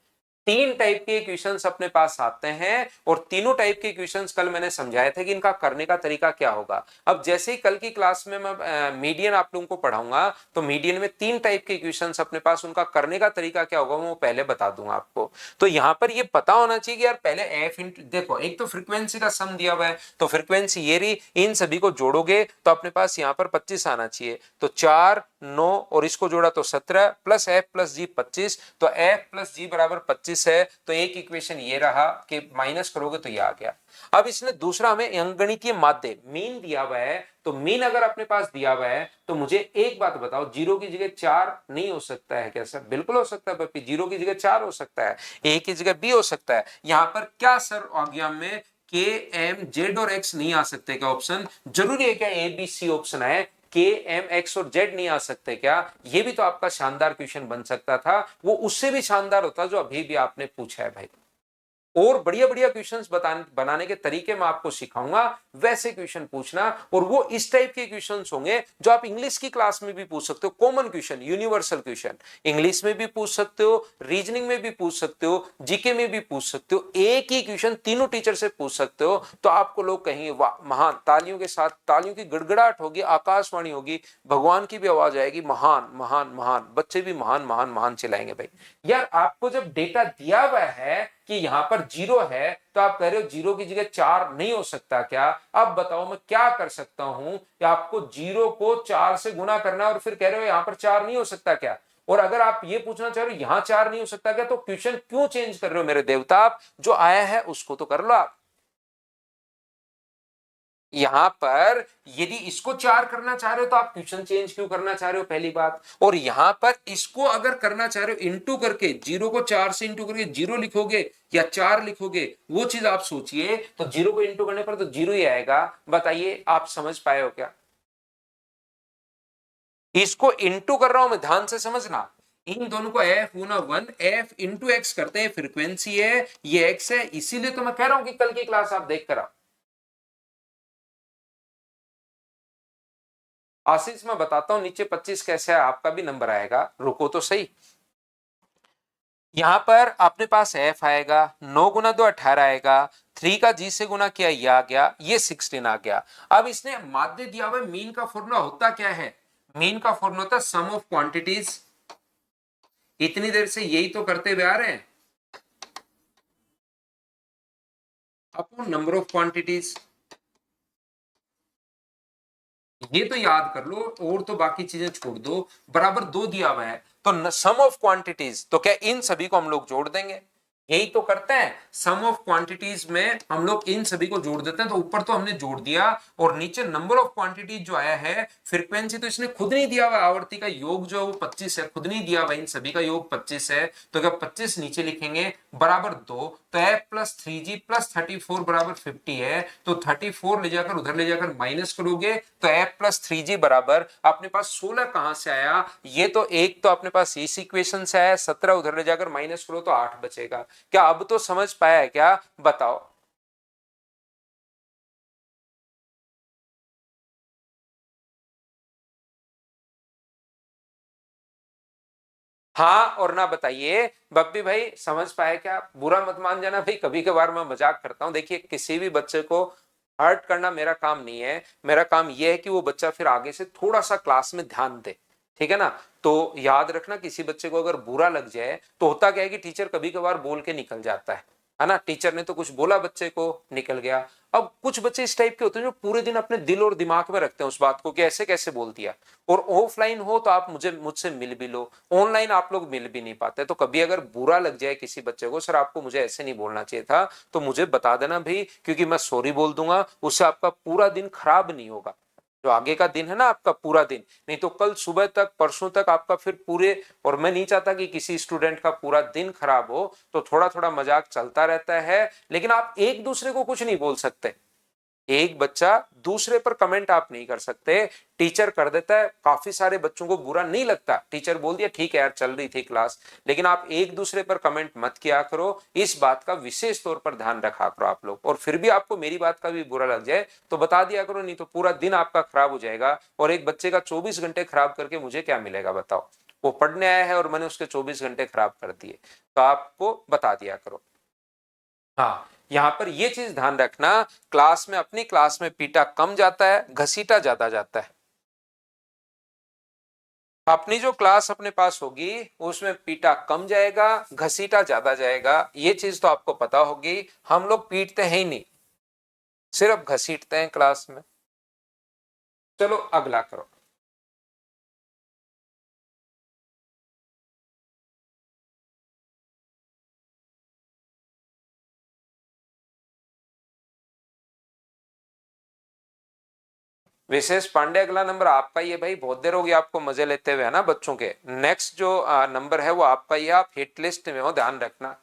तीन टाइप के क्वेश्चंस अपने पास आते हैं, और तीनों टाइप के क्वेश्चंस कल मैंने समझाया था कि इनका करने का तरीका क्या होगा। अब जैसे ही कल की क्लास में मैं मीडियन आप लोगों को पढ़ाऊंगा, तो मीडियन में तीन टाइप के क्वेश्चंस अपने पास, उनका करने का तरीका क्या होगा वो पहले बता दूंगा आपको। तो यहां पर ये पता होना चाहिए कि यार पहले एफ इंटू, देखो एक तो फ्रीक्वेंसी का सम दिया हुआ है, तो फ्रीक्वेंसी ये रही, इन सभी को जोड़ोगे तो अपने पास यहाँ पर 25 आना चाहिए, तो 4 9 और इसको जोड़ा तो 17 प्लस एफ प्लस जी 25, तो एफ प्लस जी बराबर 25 है। तो एक इक्वेशन ये रहा कि माइनस करोगे तो ये आ गया। अब इसने दूसरा हमें अंगणितीय माध्य मीन दिया हुआ है, तो मीन अगर अपने पास दिया हुआ है, तो मुझे एक बात बताओ, जीरो की जगह 4 नहीं हो सकता है क्या सर, बिल्कुल हो सकता है पप्पी, जीरो की जगह 4 हो सकता है, ए की जगह बी हो सकता है। यहां पर क्या सर आज्ञा में के एम जेड और एक्स नहीं आ सकते क्या ऑप्शन, जरूरी है क्या ए बी सी ऑप्शन है, के एम एक्स और जेड नहीं आ सकते क्या। ये भी तो आपका शानदार क्वेश्चन बन सकता था, वो उससे भी शानदार होता जो अभी भी आपने पूछा है भाई। और बढ़िया बढ़िया क्वेश्चंस बनाने के तरीके मैं आपको सिखाऊंगा, वैसे क्वेश्चन पूछना, और वो इस टाइप के क्वेश्चंस होंगे जो आप इंग्लिश की क्लास में भी पूछ सकते हो, common question, universal question, English में भी पूछ सकते हो, रीजनिंग में भी पूछ सकते हो, जीके में भी पूछ सकते हो, एक ही क्वेश्चन तीनों टीचर से पूछ सकते हो। तो आपको लोग कहेंगे वाह महान, तालियों के साथ तालियों की गड़गड़ाहट होगी, आकाशवाणी होगी, भगवान की भी आवाज आएगी, महान महान महान, बच्चे भी महान महान महान चिल्लाएंगे भाई। यार आपको जब डेटा दिया हुआ है कि यहां पर जीरो है, तो आप कह रहे हो जीरो की जगह 4 नहीं हो सकता क्या। अब बताओ मैं क्या कर सकता हूं कि आपको जीरो को 4 से गुना करना है, और फिर कह रहे हो यहां पर 4 नहीं हो सकता क्या। और अगर आप ये पूछना चाह रहे हो यहां 4 नहीं हो सकता क्या, तो क्वेश्चन क्यों चेंज कर रहे हो मेरे देवता, आप जो आया है उसको तो कर लो। आप यहां पर यदि इसको 4 करना चाह रहे हो, तो आप क्वेश्चन चेंज क्यों करना चाह रहे हो, पहली बात। और यहां पर इसको अगर करना चाह रहे हो इंटू करके, जीरो को 4 से इंटू करके जीरो लिखोगे या 4 लिखोगे, वो चीज आप सोचिए, तो जीरो को इंटू करने पर तो जीरो ही आएगा। बताइए आप समझ पाए हो क्या। इसको इंटू कर रहा हूं मैं, ध्यान से समझना, इन दोनों को एफ गुना 1 एफ इंटू एक्स करते हैं, फ्रीक्वेंसी है, ये एक्स है, इसीलिए तो मैं कह रहा हूं कि कल की क्लास आप देख कर आओ। आशीष मैं बताता हूं नीचे 25 कैसे है, आपका भी नंबर आएगा, रुको तो सही। यहां पर अपने पास एफ आएगा, 9 गुना 2 18 आएगा, 3 का जी से गुना किया ये आ गया, ये 16 आ गया। अब इसने माध्य दिया हुआ, मीन का फॉर्मूला होता क्या है, मीन का फॉर्मूला होता है सम ऑफ क्वांटिटीज। इतनी देर से यही तो करते हुए आ रहे हैं, अपॉन नंबर ऑफ क्वांटिटीज। ये तो याद कर लो, और तो बाकी चीजें छोड़ दो, बराबर 2 दिया हुआ है, तो सम ऑफ क्वांटिटीज, तो क्या इन सभी को हम लोग जोड़ देंगे, यही तो करते हैं, सम ऑफ क्वांटिटीज में हम लोग इन सभी को जोड़ देते हैं, तो ऊपर तो हमने जोड़ दिया, और नीचे नंबर ऑफ क्वांटिटीज जो आया है, फ्रीक्वेंसी तो इसने खुद नहीं दिया हुआ, आवर्ती का योग जो है वो 25 है, खुद नहीं दिया हुआ, इन सभी का योग 25 है, तो क्या 25 नीचे लिखेंगे बराबर 2, तो एफ प्लस 3g प्लस 34 बराबर 50 है, तो 34 ले जाकर उधर ले जाकर माइनस करोगे, तो एफ प्लस 3g बराबर अपने पास 16 कहां से आया, ये तो एक तो अपने पास इस इक्वेशन से आया, 17 उधर ले जाकर माइनस करो तो 8 बचेगा। क्या अब तो समझ पाया है क्या, बताओ। हाँ और ना बताइए, बब्बी भाई समझ पाए क्या, बुरा मत मान जाना भाई, कभी कभार मैं मजाक करता हूँ, देखिए किसी भी बच्चे को हर्ट करना मेरा काम नहीं है, मेरा काम यह है कि वो बच्चा फिर आगे से थोड़ा सा क्लास में ध्यान दे, ठीक है ना। तो याद रखना, किसी बच्चे को अगर बुरा लग जाए तो होता क्या है कि टीचर कभी कभार बोल के निकल जाता है ना, टीचर ने तो कुछ बोला बच्चे को, निकल गया। अब कुछ बच्चे इस टाइप के होते हैं जो पूरे दिन अपने दिल और दिमाग में रखते हैं उस बात को कि ऐसे कैसे बोल दिया, और ऑफलाइन हो तो आप मुझसे मिल भी लो, ऑनलाइन आप लोग मिल भी नहीं पाते, तो कभी अगर बुरा लग जाए किसी बच्चे को, सर आपको मुझे ऐसे नहीं बोलना चाहिए था, तो मुझे बता देना भाई, क्योंकि मैं सॉरी बोल दूंगा, उससे आपका पूरा दिन खराब नहीं होगा, जो आगे का दिन है ना आपका पूरा दिन, नहीं तो कल सुबह तक परसों तक आपका फिर पूरे, और मैं नहीं चाहता कि किसी स्टूडेंट का पूरा दिन खराब हो, तो थोड़ा थोड़ा मजाक चलता रहता है, लेकिन आप एक दूसरे को कुछ नहीं बोल सकते, एक बच्चा दूसरे पर कमेंट आप नहीं कर सकते, टीचर कर देता है, काफी सारे बच्चों को बुरा नहीं लगता, टीचर बोल दिया ठीक है यार चल रही थी क्लास, लेकिन आप एक दूसरे पर कमेंट मत किया करो, इस बात का विशेष तौर पर ध्यान रखा करो आप लोग, और फिर भी आपको मेरी बात का भी बुरा लग जाए तो बता दिया करो, नहीं तो पूरा दिन आपका खराब हो जाएगा, और एक बच्चे का 24 घंटे खराब करके मुझे क्या मिलेगा बताओ, वो पढ़ने आया है और मैंने उसके 24 घंटे खराब कर दिए, तो आपको बता दिया करो। हाँ, यहां पर ये चीज ध्यान रखना, क्लास में अपनी क्लास में पीटा कम जाता है, घसीटा ज्यादा जाता है। अपनी जो क्लास अपने पास होगी उसमें पीटा कम जाएगा, घसीटा ज्यादा जाएगा, ये चीज तो आपको पता होगी, हम लोग पीटते हैं ही नहीं, सिर्फ घसीटते हैं क्लास में। चलो अगला करो। विशेष पांडे अगला नंबर आपका ही है भाई, बहुत देर होगी आपको मजे लेते हुए है ना बच्चों के, नेक्स्ट जो नंबर है वो आपका ही है, आप हिट लिस्ट में हो, ध्यान रखना।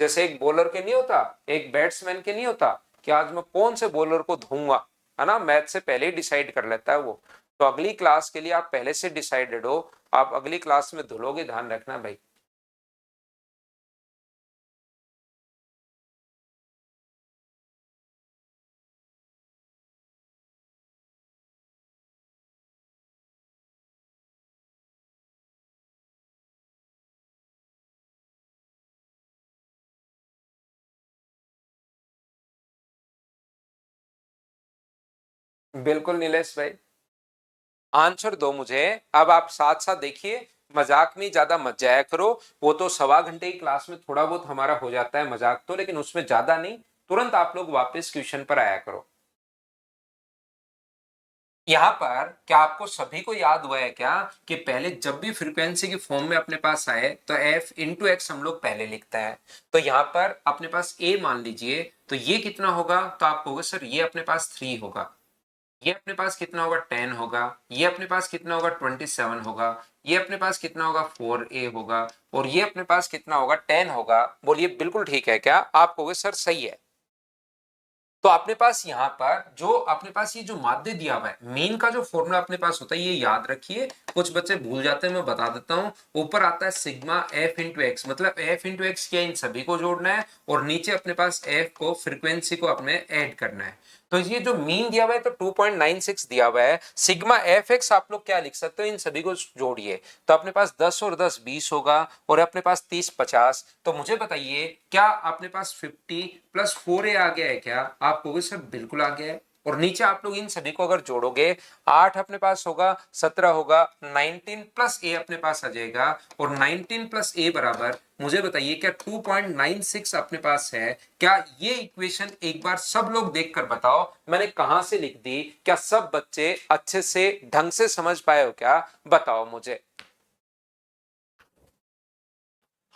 जैसे एक बॉलर के नहीं होता, एक बैट्समैन के नहीं होता कि आज मैं कौन से बॉलर को धोऊंगा, है ना, मैच से पहले ही डिसाइड कर लेता है वो, तो अगली क्लास के लिए आप पहले से डिसाइडेड हो, आप अगली क्लास में धुलोगे, ध्यान रखना भाई। बिल्कुल नीलेश भाई, आंसर दो मुझे, अब आप साथ साथ देखिए, मजाक में ज्यादा मत जाया करो, वो तो सवा घंटे की क्लास में थोड़ा बहुत हमारा हो जाता है मजाक तो, लेकिन उसमें ज्यादा नहीं, तुरंत आप लोग वापस क्वेश्चन पर आया करो। यहां पर क्या आपको सभी को याद हुआ है क्या कि पहले जब भी फ्रीक्वेंसी की फॉर्म में अपने पास आए तो एफ इंटू एक्स हम लोग पहले लिखते हैं, तो यहां पर अपने पास ए मान लीजिए, तो ये कितना होगा, तो आप कहोगे सर ये अपने पास 3 होगा, ये अपने पास कितना होगा 10 होगा, ये अपने पास कितना होगा 27 होगा, ये अपने पास कितना होगा 4a होगा, और ये अपने पास कितना होगा 10 होगा, बोलिए बिल्कुल ठीक है क्या, आप कहोगे सर सही है। तो अपने पास यहाँ पर जो अपने पास ये जो माध्य दिया हुआ है, मीन का जो फॉर्मूला अपने पास होता है ये याद रखिए, कुछ बच्चे भूल जाते हैं, मैं बता देता हूं। ऊपर आता है सिग्मा एफ इंटू एक्स, मतलब एफ इंटू एक्स क्या, इन सभी को जोड़ना है, और नीचे अपने पास एफ को, फ्रीक्वेंसी को अपने ऐड करना है। तो ये जो मीन दिया हुआ है तो 2.96 दिया हुआ है, सिग्मा एफ एक्स आप लोग क्या लिख सकते हो, इन सभी को जोड़िए तो अपने पास 10 और 10 20 होगा, और अपने पास 30 50। तो मुझे बताइए क्या अपने पास 50 प्लस 4a आ गया है क्या? आप कहोगे सर बिल्कुल आ गया है। और नीचे आप लोग इन सभी को अगर जोड़ोगे 8 अपने पास होगा, 17 होगा, 19 प्लस a अपने पास आ जाएगा, और 19 प्लस a बराबर, मुझे बताइए क्या 2.96 अपने पास है क्या? ये इक्वेशन एक बार सब लोग देखकर बताओ मैंने कहां से लिख दी, क्या सब बच्चे अच्छे से ढंग से समझ पाए हो क्या? बताओ मुझे,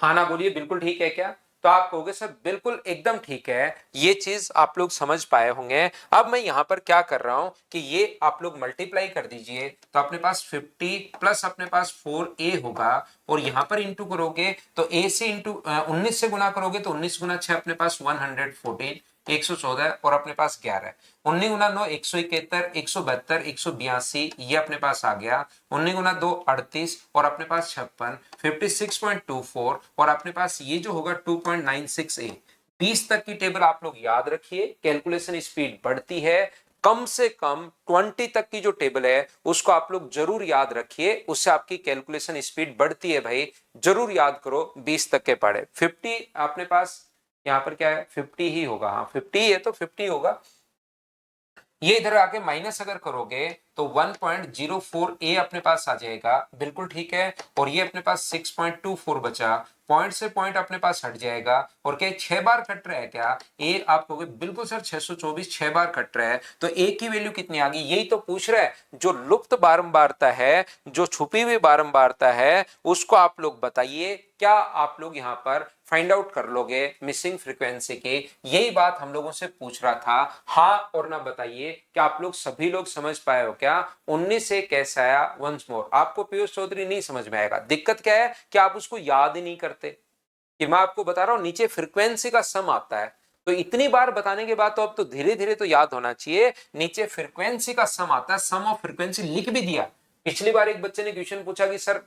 हाँ ना बोलिए, बिल्कुल ठीक है क्या? तो आप कहोगे सर बिल्कुल एकदम ठीक है, ये चीज आप लोग समझ पाए होंगे। अब मैं यहां पर क्या कर रहा हूं कि ये आप लोग मल्टीप्लाई कर दीजिए, तो अपने पास 50 प्लस अपने पास 4a होगा, और यहां पर इंटू करोगे तो a से इंटू 19 से गुना करोगे तो 19 गुना 6 अपने पास 114, 114, और अपने पास 11, 19 गुना 9 171, 172, 182, ये अपने पास आ गया, 19 गुना 2 38, और अपने पास 56, 56.24, और अपने पास ये जो होगा 2.96a। 20 तक की टेबल आप लोग याद रखिए, कैलकुलेशन स्पीड बढ़ती है, कम से कम 20 तक की जो टेबल है उसको आप लोग जरूर याद रखिए, उससे आपकी कैलकुलेशन स्पीड बढ़ती है भाई, जरूर याद करो। 20 तक के पढ़े, 50 अपने पास यहाँ पर क्या है, 50 ही होगा, हाँ 50 है तो 50 होगा। ये इधर आके माइनस अगर करोगे तो 1.04 a अपने पास आ जाएगा, बिल्कुल ठीक है, और ये अपने पास 6.24 बचा, पॉइंट से पॉइंट अपने पास हट जाएगा, और क्या 6 बार कट रहा है क्या? ए आप कहोगे बिल्कुल सर 624 6 बार कट रहा है, तो ए की वैल्यू कितनी आ गई, यही तो पूछ रहा है। जो लुप्त बारंबारता है, जो छुपी हुई बारंबारता है, उसको आप लोग बताइए, क्या आप लोग यहां पर फाइंड आउट कर लोगे मिसिंग फ्रीक्वेंसी की? यही बात हम लोगों से पूछ रहा था, हाँ और ना बताइए, क्या आप लोग सभी लोग समझ पाए हो क्या? 19 से कैसे आया? वंस मोर, आपको पीयूष चौधरी नहीं समझ में आएगा, दिक्कत क्या है कि आप उसको याद ही नहीं करते, कि मैं आपको बता रहा हूं नीचे फ्रीक्वेंसी का सम आता है, तो इतनी बार बताने के बाद तो अब तो धीरे धीरे तो याद होना चाहिए, नीचे फ्रीक्वेंसी का सम आता है, सम ऑफ फ्रीक्वेंसी लिख भी दिया। पिछली बार एक बच्चे ने क्वेश्चन पूछा कि सर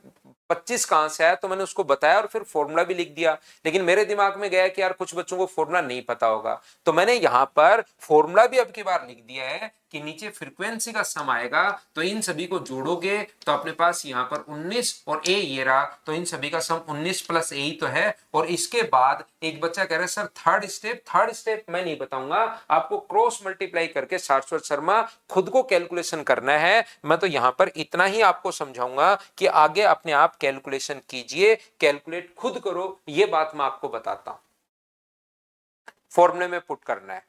25 कहां से आया, तो मैंने उसको बताया और फिर फॉर्मूला भी लिख दिया, लेकिन मेरे दिमाग में गया कि यार कुछ बच्चों को फॉर्मूला नहीं पता होगा, तो मैंने यहां पर फॉर्मूला भी अब की बार लिख दिया है कि नीचे फ्रीक्वेंसी का सम आएगा, तो इन सभी को जोड़ोगे तो अपने पास यहां पर 19 और ए ये रहा, तो इन सभी का सम 19 प्लस ए ही तो है। और इसके बाद एक बच्चा कह रहा है सर थर्ड स्टेप मैं नहीं बताऊंगा, आपको क्रॉस मल्टीप्लाई करके शाश्वत शर्मा खुद को कैलकुलेशन करना है, मैं तो यहां पर इतना ही आपको समझाऊंगा कि आगे अपने आप कैलकुलेशन कीजिए, कैलकुलेट खुद करो, ये बात मैं आपको बताता हूं, फॉर्मूले में पुट करना है।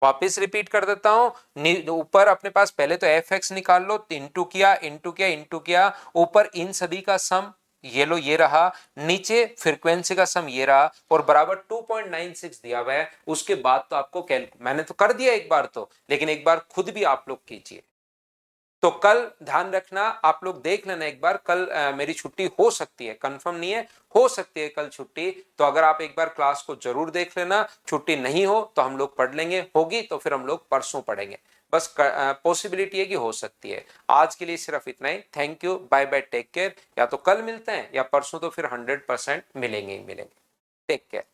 वापिस रिपीट कर देता हूं, ऊपर अपने पास पहले तो एफ एक्स निकाल लो, इंटू किया इंटू किया इंटू किया, ऊपर इन सभी का सम ये लो ये रहा, नीचे फ्रीक्वेंसी का सम ये रहा, और बराबर 2.96 दिया हुआ है। उसके बाद तो आपको मैंने तो कर दिया एक बार तो, लेकिन एक बार खुद भी आप लोग कीजिए। तो कल ध्यान रखना, आप लोग देख लेना एक बार, कल मेरी छुट्टी हो सकती है, कंफर्म नहीं है, हो सकती है कल छुट्टी, तो अगर आप एक बार क्लास को जरूर देख लेना, छुट्टी नहीं हो तो हम लोग पढ़ लेंगे, होगी तो फिर हम लोग परसों पढ़ेंगे, बस पॉसिबिलिटी है कि हो सकती है। आज के लिए सिर्फ इतना ही, thank you, bye bye, take care, या तो कल मिलते हैं या परसों तो फिर 100% मिलेंगे ही मिलेंगे, टेक केयर।